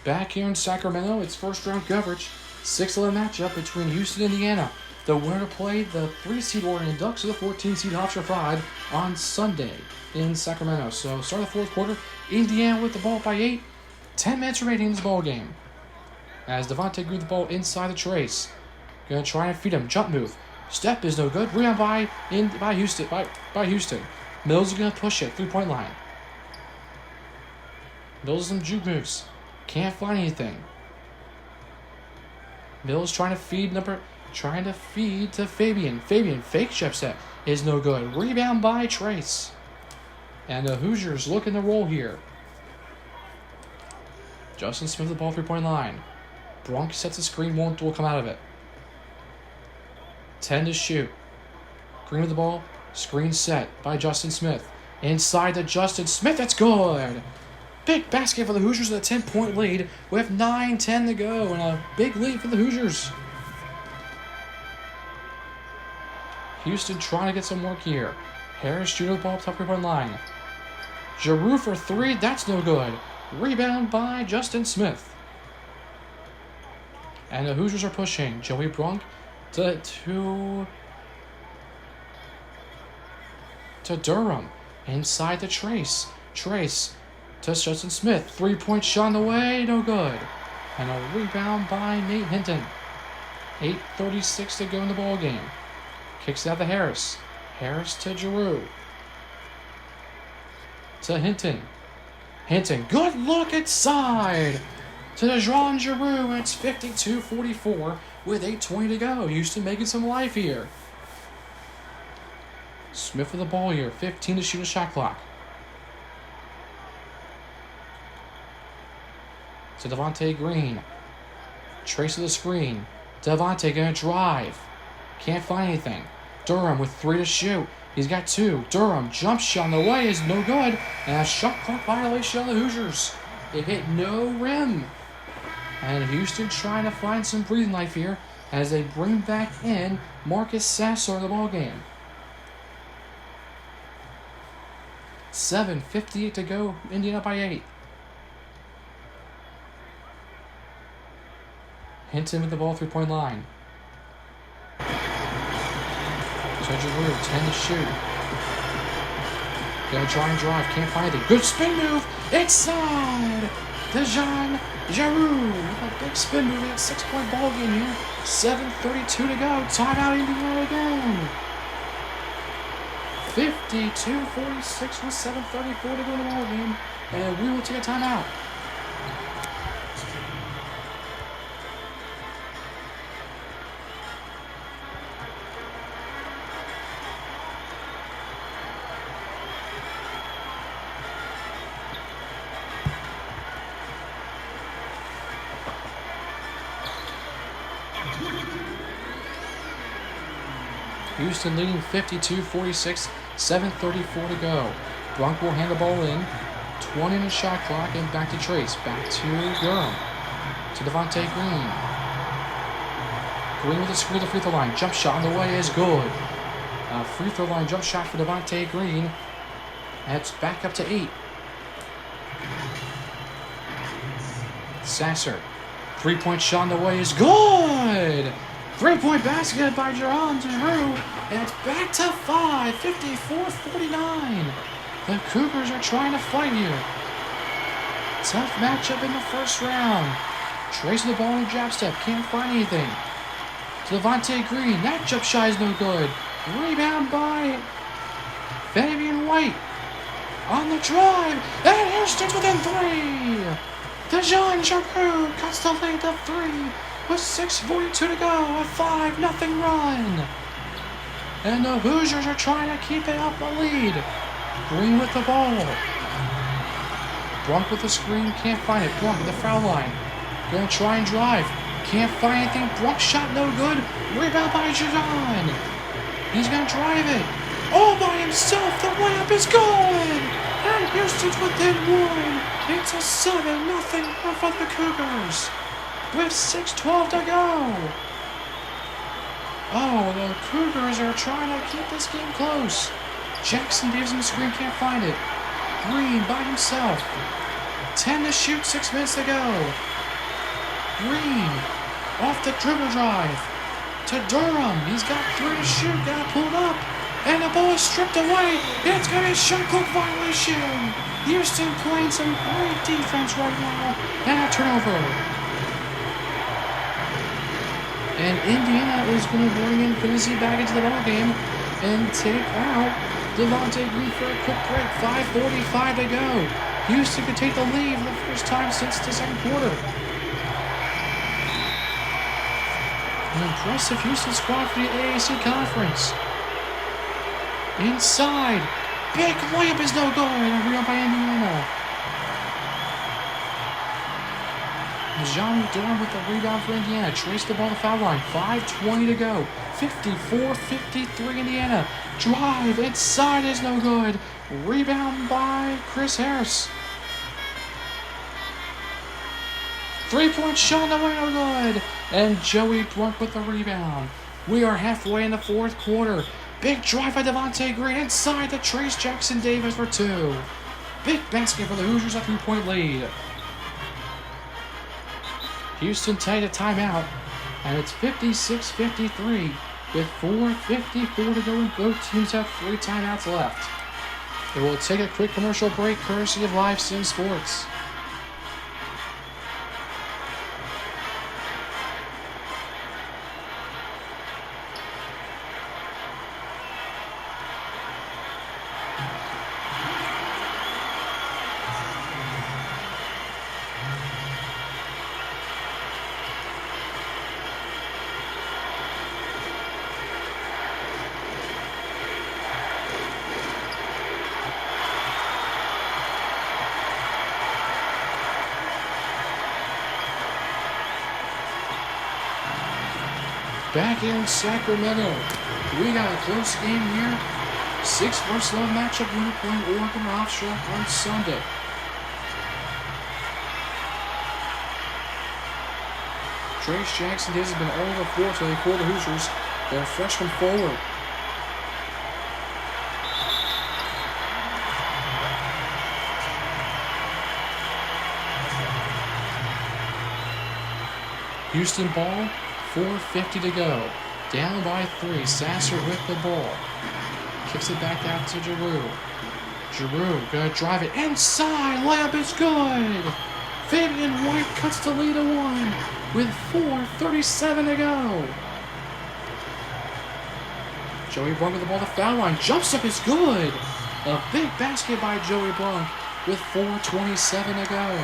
Back here in Sacramento, it's first round coverage. 6-11 matchup between Houston and Indiana. The winner played the 3-seed Oregon Ducks or the 14-seed Hofstra Pride on Sunday in Sacramento. So, start of the fourth quarter, Indiana with the ball by 8. 10 minutes remaining in this ball game. As Devontae Green with the ball inside the Trace. Gonna try and feed him. Jump move. Step is no good. Rebound by Houston. By Houston. Mills is gonna push it. 3-point line. Mills some juke moves. Can't find anything. Mills trying to feed to Fabian. Fabian fake chip set is no good. Rebound by Trace. And the Hoosiers looking to roll here. Justin Smith with the ball 3-point line. Bronk sets the screen, will come out of it. 10 to shoot. Green with the ball. Screen set by Justin Smith. Inside to Justin Smith. That's good. Big basket for the Hoosiers with a 10-point lead with 9:10 to go, and a big lead for the Hoosiers. Houston trying to get some work here. Harris shooting the ball up top 3-point line. Giroux for 3, that's no good. Rebound by Justin Smith. And the Hoosiers are pushing. Joey Brunk to Durham. Inside to Trace. Trace to Justin Smith. 3-point shot on the way, no good. And a rebound by Nate Hinton. 8:36 to go in the ball game. Kicks it out to Harris. Harris to Giroux. To Hinton. Hinton, good look inside. To Dejan Giroux, and it's 52-44 with 8:20 to go. Houston making some life here. Smith with the ball here. 15 to shoot a shot clock. To Devontae Green. Trace of the screen. Devontae gonna drive. Can't find anything. Durham with 3 to shoot. He's got 2. Durham jump shot on the way is no good. And a shot clock violation on the Hoosiers. It hit no rim. And Houston trying to find some breathing life here as they bring back in Marcus Sasser in the ball game. 7:58 to go. Indiana by 8. Hinton with the ball 3-point line. To Giroux, 10 to shoot. Gonna try and drive, can't find anything. Good spin move, inside! Dejan Giroux with a big spin move. A 6-point ball game here. 7:32 to go. Timeout Indiana again. 52-46 with 7:34 to go in the ball game. And we will take a timeout. Houston leading 52-46, 7:34 to go. Brunk will hand the ball in. 20 in the shot clock, and back to Trace. Back to Durham. To Devontae Green. Green with a screen to the free throw line. Jump shot on the way is good. Free throw line jump shot for Devontae Green. That's back up to 8. Sasser. 3-point shot on the way is good. 3-point basket by Jerron Giroux, and it's back to 5, 54-49. The Cougars are trying to fight here. Tough matchup in the first round. Tracing the ball in the jab step, can't find anything. To Devontae Green, that jump shot is no good. Rebound by Fabian White. On the drive, and Houston's within 3. Dejan Giroux cuts the lead to 3. With 6:42 to go, a 5-0 run. And the Hoosiers are trying to keep it up the lead. Green with the ball. Brunk with the screen, can't find it. Brunk with the foul line. Gonna try and drive. Can't find anything. Brunk shot no good. Rebound by Jadon. He's gonna drive it. All by himself. The layup is good. And Houston's within 1. It's a 7-0 run for the Cougars. With 6:12 to go. Oh, the Cougars are trying to keep this game close. Jackson Davis on the screen, can't find it. Green by himself. 10 to shoot, 6 minutes to go. Green off the dribble drive to Durham. He's got 3 to shoot, got to pull it up. And the ball is stripped away. It's going to be a shot clock violation. Houston playing some great defense right now. And a turnover. And Indiana is going to bring in Finney back into the ballgame and take out Devontae Green for a quick break. 5:45 to go. Houston could take the lead for the first time since the second quarter. An impressive Houston squad for the AAC Conference. Inside. Big layup is no good. A rebound by Indiana. Johnny Durham with the rebound for Indiana. Trace the ball on the foul line. 5:20 to go. 54-53 Indiana. Drive inside is no good. Rebound by Chris Harris. 3-point shot no way, no good. And Joey Brunk with the rebound. We are halfway in the fourth quarter. Big drive by Devontae Green inside to Trace Jackson Davis for 2. Big basket for the Hoosiers, a 3-point lead. Houston take a timeout, and it's 56-53 with 4:54 to go, and both teams have 3 timeouts left. It will take a quick commercial break courtesy of Live Sim Sports. Back in Sacramento, we got a close game here. 6 vs. 11 matchup. Winner playing Oregon Hofstra on Sunday. Trace Jackson Davis has been all over 4 today for the Hoosiers. They're freshman forward. Houston ball, 4:50 to go. Down by 3. Sasser with the ball. Kicks it back out to Giroux. Giroux gonna drive it inside. Layup is good. Fabian White cuts the lead to 1 with 4:37 to go. Joey Brunk with the ball to the foul line. Jumps up is good. A big basket by Joey Brunk with 4:27 to go.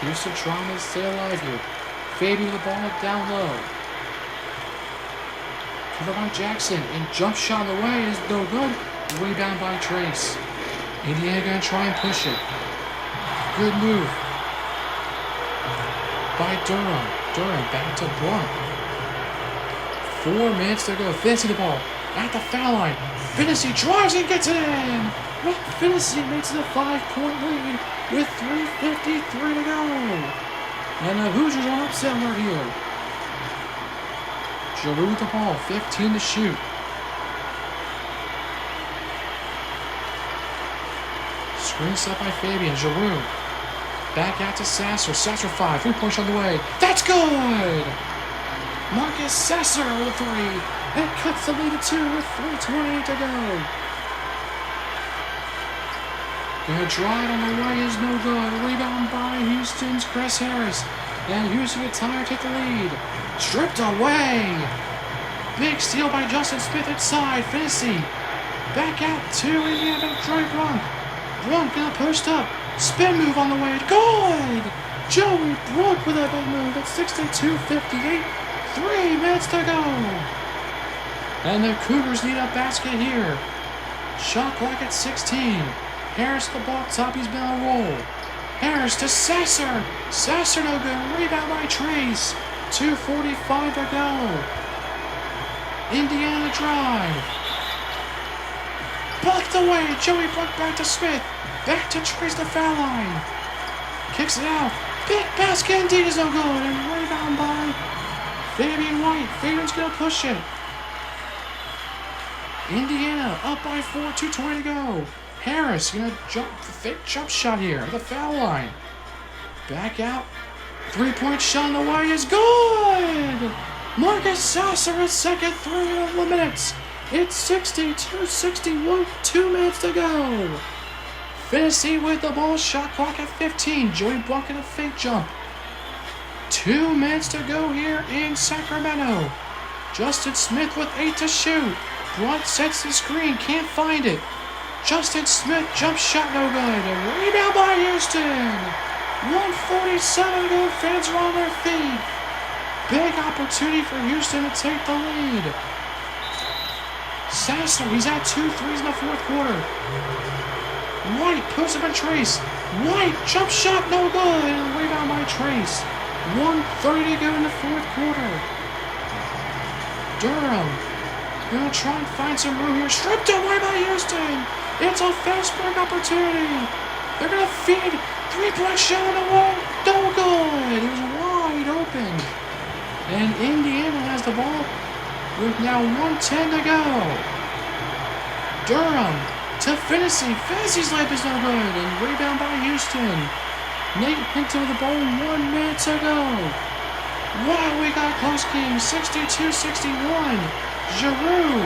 Houston trying to stay alive here. Fabian with the ball down low. Covered by Jackson, and jump shot on the way is no good. Rebound by Trace. Indiana gonna try and push it. Good move by Durham. Durham back to Brunk. 4 minutes to go. Finney the ball at the foul line. Finney drives and gets it in. Well, Finney makes it a 5-point lead with 3:53 to go. And the Hoosiers are upset alert here. Giroux with the ball, 15 to shoot. Screen set by Fabian. Giroux back out to Sasser. Sasser 5, 3-point on the way. That's good! Marcus Sasser with a 3. And cuts the lead to 2 with 3:28 to go. Gonna drive on the way is no good. Rebound by Houston's Chris Harris. And Houston gets tired, take the lead. Stripped away. Big steal by Justin Smith inside. Finney. Back out to Indiana. Joey Brunk. Brunk gonna post up. Spin move on the way. Good! Joey Brunk with a big move at 62:58. 3 minutes to go. And the Cougars need a basket here. Shot clock at 16. Harris the ball top. He's been on a roll. Harris to Sasser. Sasser no good. Rebound by Trace. 2:45 to go. Indiana drive. Blocked away. Joey Brunk back to Smith. Back to Trace the foul line. Kicks it out. Big basket indeed is no good. And rebound by Fabian White. Fabian's going to push it. Indiana up by 4. 2:20 to go. Harris going to jump. Fake jump shot here at the foul line. Back out. 3-point shot on the way is good! Marcus Sasser, his second 3 in the minutes. It's 62-61, 2 minutes to go. Finney with the ball, shot clock at 15. Joey Brunk in a fake jump. 2 minutes to go here in Sacramento. Justin Smith with 8 to shoot. Brunk sets the screen, can't find it. Justin Smith jump shot no good. Rebound by Houston. 1:47 to go. Fans are on their feet. Big opportunity for Houston to take the lead. Sasser, he's at 2 threes in the fourth quarter. White puts up a Trace. White jump shot no good. And rebound by Trace. 1:30 to go in the fourth quarter. Durham gonna try and find some room here. Stripped away by Houston. It's a fast break opportunity. They're gonna feed. 3-point shot on the wall. No good. It was wide open. And Indiana has the ball with now 1:10 to go. Durham to Finney. Finney's layup is no good. And rebound by Houston. Nate Hinton with the ball 1 minute to go. Wow, we got a close game. 62-61. Giroux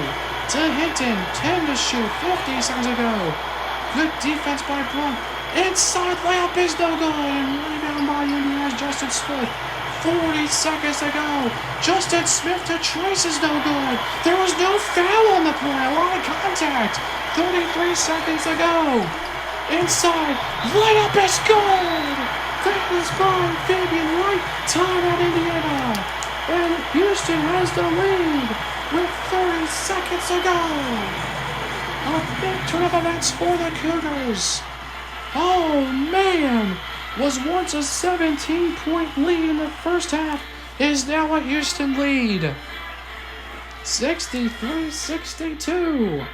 to Hinton. 10 to shoot. 50 seconds to go. Good defense by Brunk. Inside layup is no good. And rebound by Indiana's Justin Smith. 40 seconds to go. Justin Smith to Trace is no good. There was no foul on the play. A lot of contact. 33 seconds to go. Inside. Layup is good. That is by Fabian White. Timeout Indiana. And Houston has the lead with 30 seconds to go. A big turn of events for the Cougars. Oh, man. Was once a 17-point lead in the first half is now a Houston lead. 63-62.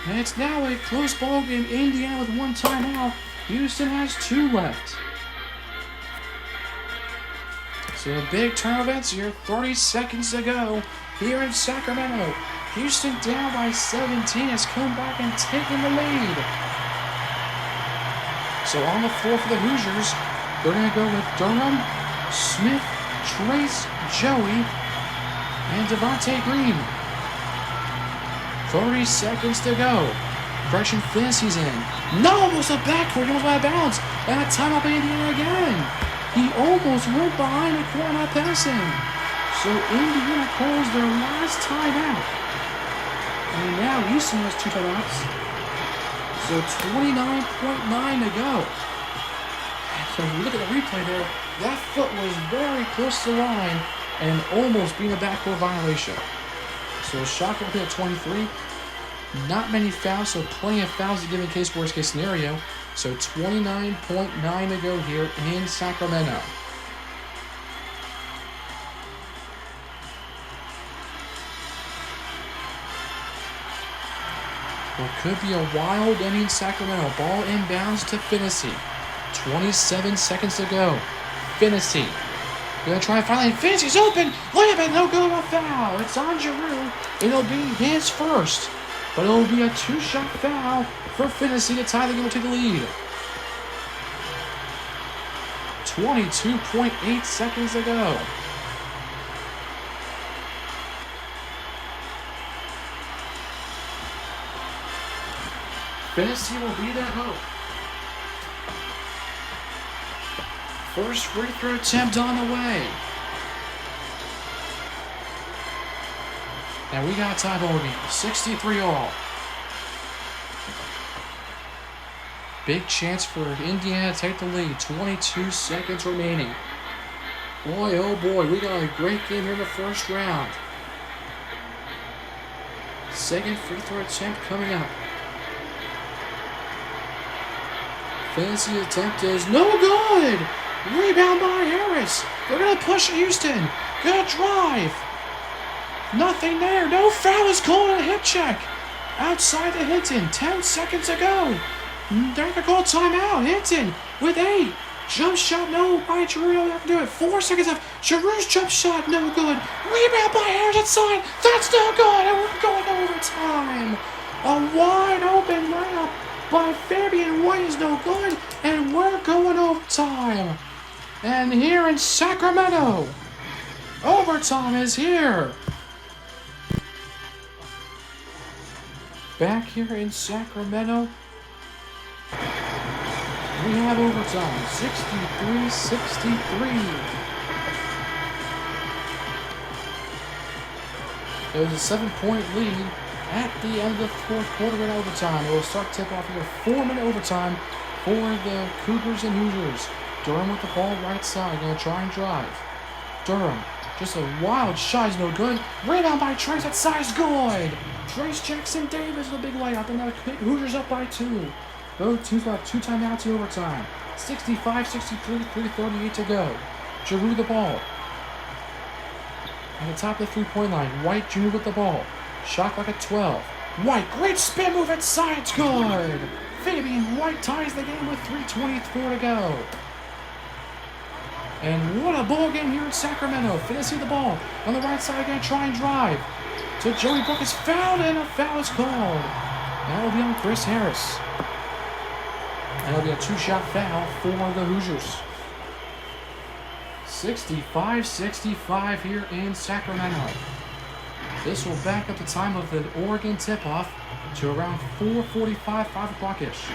And it's now a close ball game. Indiana with 1 timeout. Houston has 2 left. So a big turn of events here. 30 seconds to go here in Sacramento. Houston down by 17 has come back and taken the lead. So on the floor for the Hoosiers, They're going to go with Durham, Smith, Trace, Joey, and Devontae Green. 30 seconds to go. Correction, Fantasy's in. No, almost a backcourt. He almost went out of bounds. And a timeout by Indiana again. He almost went behind the corner, not passing. So Indiana calls their last timeout. And now Houston has 2 timeouts. So 29.9 to go. So if you look at the replay there, that foot was very close to the line and almost being a backcourt violation. So shot clock at 23. Not many fouls, so plenty of fouls to give in case worst case scenario. So 29.9 to go here in Sacramento. What could be a wild inning in Sacramento. Ball inbounds to Fantasy. 27 seconds to go. Fantasy. Gonna try and finally. Fantasy's open. Layup and no good, a foul. It's on Giroux. It'll be his first. But it'll be a 2-shot foul for Fantasy to tie the game to the lead. 22.8 seconds to go. Fantasy will be their hope. First free throw attempt on the way. And we got a tie ball game. 63 all. Big chance for Indiana to take the lead. 22 seconds remaining. Boy, oh boy, we got a great game here in the first round. Second free throw attempt coming up. Fantasy attempt is no good! Rebound by Harris. They're going to push Houston. Good drive. Nothing there. No foul is called on a hip check. Outside the Hinton. 10 seconds to go. They're going to call timeout. Hinton with 8. Jump shot, no. By Giroux, they have to do it. 4 seconds left. Giroux's jump shot, no good. Rebound by Harris inside. That's no good. And we're going overtime. A wide open layup by Fabian White is no good. And we're going overtime. And here in Sacramento, overtime is here. Back here in Sacramento, we have overtime, 63-63. There's a 7-point lead at the end of the fourth quarter in overtime. It will start tip-off here, 4-minute overtime for the Cougars and Hoosiers. Durham with the ball right side, gonna try and drive. Durham, just a wild shot, is no good. Rebound by Trace, that size good. Trace Jackson Davis with a big layup, and now Hoosiers up by 2. Go two timeouts in overtime. 65-63, 3:38 to go. Giroux the ball. At the top of the 3-point line, White Jr. with the ball. Shot clock at 12. White, great spin move inside, it's good. Fabian White ties the game with 3:24 to go. And what a ball game here in Sacramento. Fantasy the ball on the right side, going to try and drive. So Joey Brook is fouled, and a foul is called. That will be on Chris Harris. And it'll be a 2-shot foul for the Hoosiers. 65-65 here in Sacramento. This will back up the time of the Oregon tip-off to around 4:45, 5 o'clock-ish.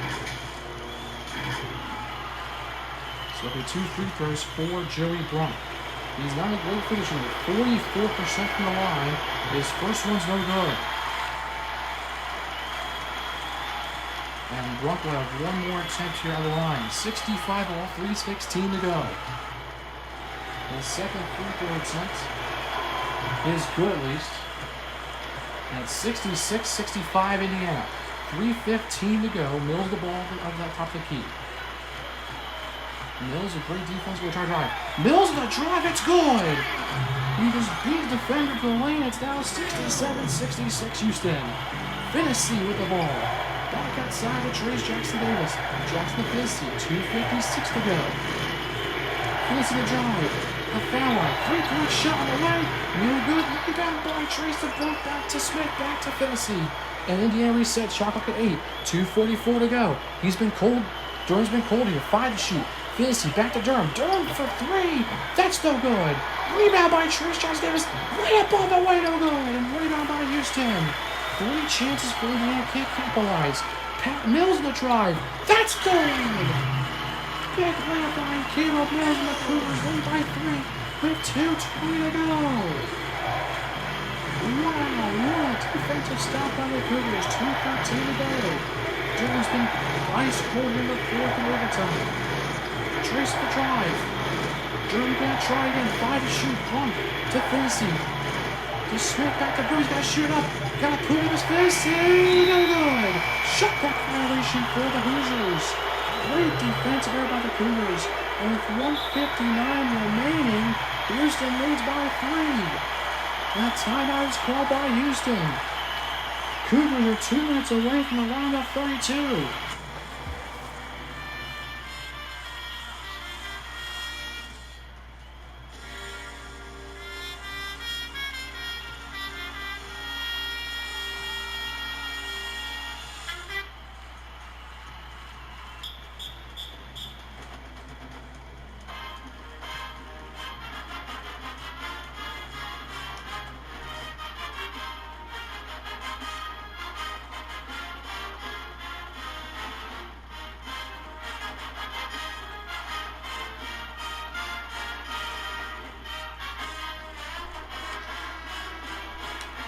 So it'll be 2 free throws for Joey Brunk. He's not a great finisher. 44% from the line. His first one's no good. And Brunk will have one more attempt here on the line. 65 all, 3:16 to go. His second free throw attempt is good at least. And it's 66-65 Indiana. 3:15 to go. Mills the ball on the top of the key. Mills, a great defense, will try to drive. Mills with a drive, it's good! He just beat the defender to the lane. It's now 67-66 Houston. Fantasy with the ball. Back outside to Trace Jackson Davis. Jackson to Fantasy, 2:56 to go. Fantasy to drive. A foul line, 3-point shot on the right. No good, rebound by Trace to Brooke, back to Smith, back to Fantasy. And Indiana reset, shot clock at 8. 2:44 to go. He's been cold. Durham's been cold here. 5 to shoot. Finney back to Durham. Durham for three. That's no good. Rebound by Trace Johnson Davis. Way up on the way, no good. And rebound by Houston. 3 chances for Indiana, can't capitalize. Pat Mills in the drive. That's good. Big layup by Caleb Mills, and the Cougars lead by 3 with 2:20 to go. Wow, what a defensive stop by the Cougars. 2:13 to go. Durham's been ice cold in the fourth and overtime. Trace the drive. Durham gonna try again. 5 to shoot. Plunk to Finney. To Smith back to Bruce. Gotta shoot up. Gotta put in his face. No good. Shot clock violation for the Hoosiers. Great defensive error by the Cougars. And with 1:59 remaining, Houston leads by 3. That timeout is called by Houston. Cougars are 2 minutes away from the round of 32.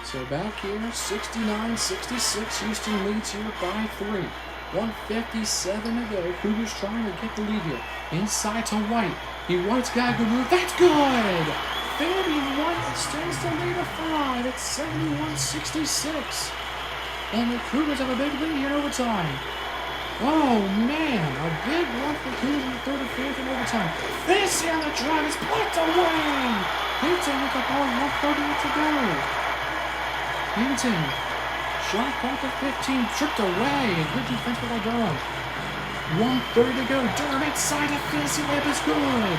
So back here, 69-66, Houston leads here by 3. 1:57 to go. Cougars trying to get the lead here. Inside to White. White's got a good move. That's good! Fabian White extends the lead to 5. It's 71-66. And the Cougars have a big lead here in overtime. Oh man, a big one for Cougars in the 3rd and 4th in overtime. This on the drive is blocked away! Hinton with the ball, 1:38 to go. Hinton, shot clock at 15, tripped away, and good defense by Durham. 1:30 to go, Durham inside of Finney, layup is good.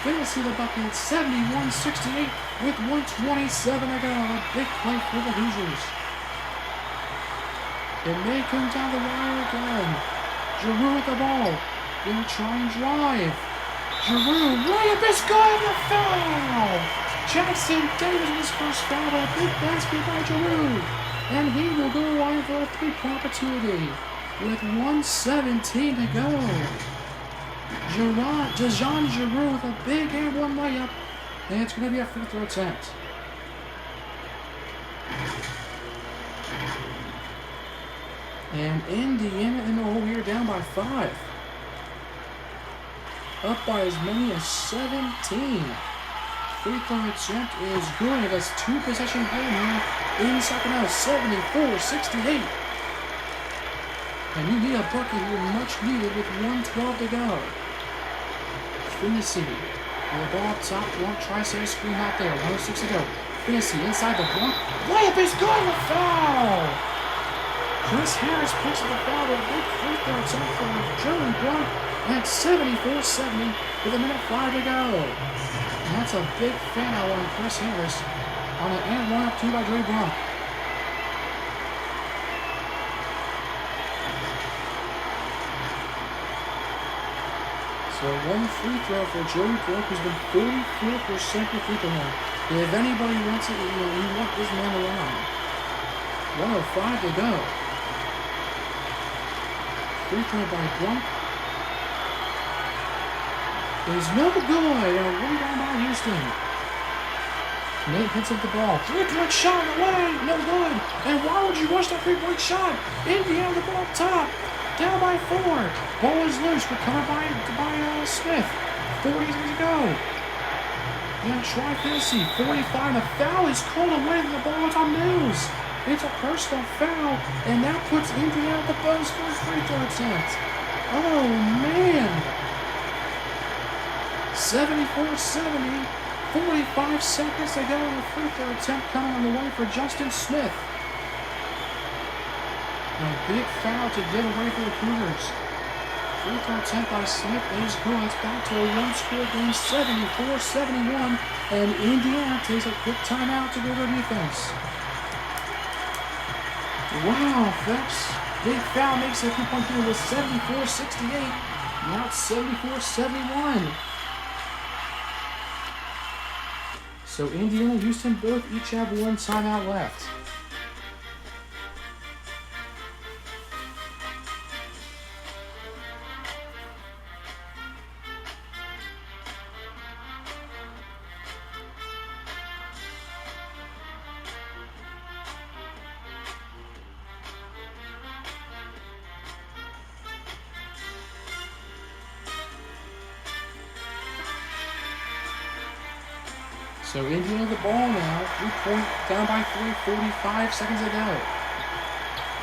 Finney the bucket, 71-68 with 1:27 to go. A big play for the Hoosiers. It may come down the wire again. Giroux with the ball, gonna try and drive. Giroux, layup is good, the foul! Jackson Davis with his first foul, a big basket by Giroux. And he will go line for a 3-point opportunity with 1:17 to go. Dejan Giroux with a big and 1 layup. And it's going to be a free throw attempt. And Indiana in the hole here down by 5. Up by as many as 17. Free throw attempt is good. That's 2 possession game here in Sacramento, 74-68. And you need a bucket here, much needed with 1:12 to go. Finney with the ball up top, Blunt tries to screen out there, 1:06 to go. Finney inside the Blunt, layup is good, a foul! Chris Harris picks up the foul with a big free throw attempt for Joey Blunt at 74-70 with 1:05 to go. And that's a big foul on Chris Harris on an and 1 up 2 by Joey Blunt. So 1 free throw for Joey Blunt, who's been 44% from free throw line. If anybody wants it, you want this man to line. 1:05 to go. Free throw by Blunt is no good. A rebound by Houston. Nate hits up the ball. 3-point shot away. No good. And why would you rush that 3-point shot? Indiana the ball up top. Down by 4. Ball is loose. Recovered by Smith. 40 seconds to go. Now try Finney. 45. The foul is called away from the ball. It's on Mills. It's a personal foul. And that puts Indiana at the bonus for his free throw attempt. Oh, man. 74-70. 45 seconds to go in the free throw attempt coming on the way for Justin Smith. A big foul to get away for the Cougars. Free throw attempt by Smith is good. It's back to a one-score game, 74-71. And Indiana takes a quick timeout to go to defense. Wow, that's big foul makes it a 2-point game with 74-68. Now it's 74-71. So Indiana and Houston both each have one timeout left. So Indiana the ball now, 3-point, down by 3, 45 seconds to go.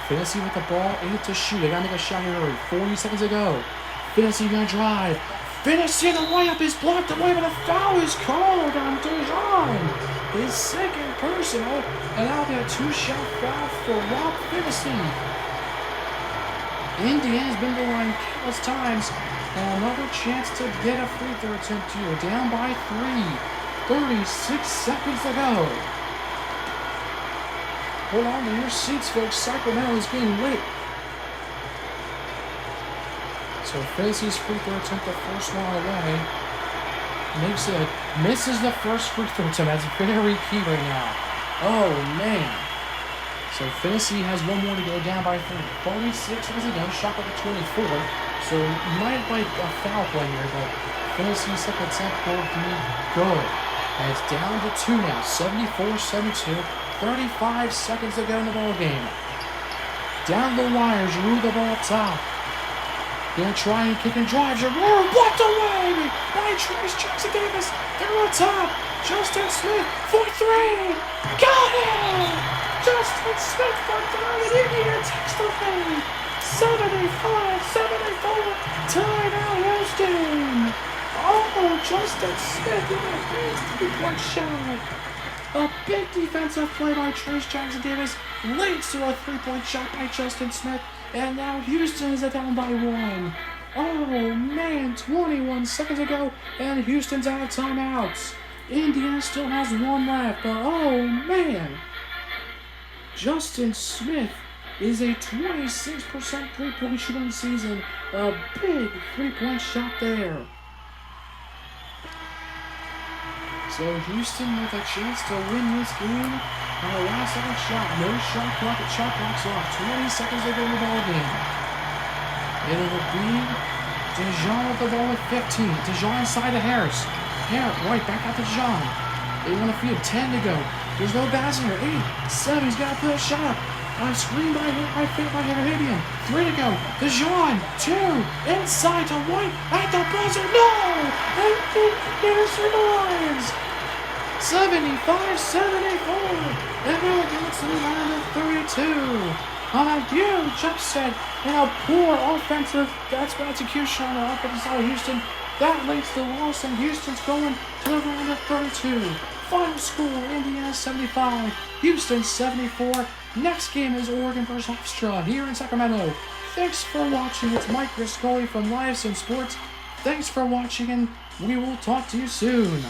Finney with the ball, 8 to shoot. They gotta make a shot here early. 40 seconds to go. Finney gonna drive. Finney, the layup is blocked away, but a foul is called on Dijon. His second personal, and that'll be a 2-shot foul for Rob Finney. Indiana's been to the line countless times, and another chance to get a free throw attempt here. Down by 3. 36 seconds to go. Hold on to your seats, folks. Sacramento is getting late. So Finney's free throw attempt, the first one away. Makes it, misses the first free throw attempt. That's very key right now. Oh, man. So Finney has one more to go, down by 3. 46 seconds to go. Shot at the 24. So might like a foul play here, but Finney's second attempt will be good. And it's down to 2 now, 74-72, 35 seconds to go in the ball game. Down the wire, Giroux the ball up top. Gonna try and kick and drive, Giroux blocked away by Trace Jackson Davis. They're on top, Justin Smith for 3, got it! Justin Smith for 3, and Indiana takes the lead. 75-74, timeout Houston. Oh, Justin Smith with a big three-point shot. A big defensive play by Trace Jackson Davis leads to a three-point shot by Justin Smith. And now Houston is down by 1. Oh, man, 21 seconds to go, and Houston's out of timeouts. Indiana still has 1 left, but oh, man. Justin Smith is a 26% three-point shooter in the season. A big three-point shot there. So Houston with a chance to win this game on the last second shot. No shot clock, the shot clock's off. 20 seconds to go in the ball game. It'll be Dijon with the ball at 15. Dijon inside to Harris. Harris, right, back out to Dijon. They want to feed 10 to go. There's no passing here. 8, 7, he's got to put a shot up. On a screen by Harabian. 3 to go. Dijon, 2, inside to White, at the buzzer, no! And Indiana survives! 75-74, and now against the line of 32. On a huge upset and a poor offensive execution on the offensive side of Houston, that leads to the loss, and Houston's going to the round of 32. Final score, Indiana 75, Houston 74. Next game is Oregon versus Hofstra here in Sacramento. Thanks for watching. It's Mike Riscoli from Live Sim Sports. Thanks for watching, and we will talk to you soon.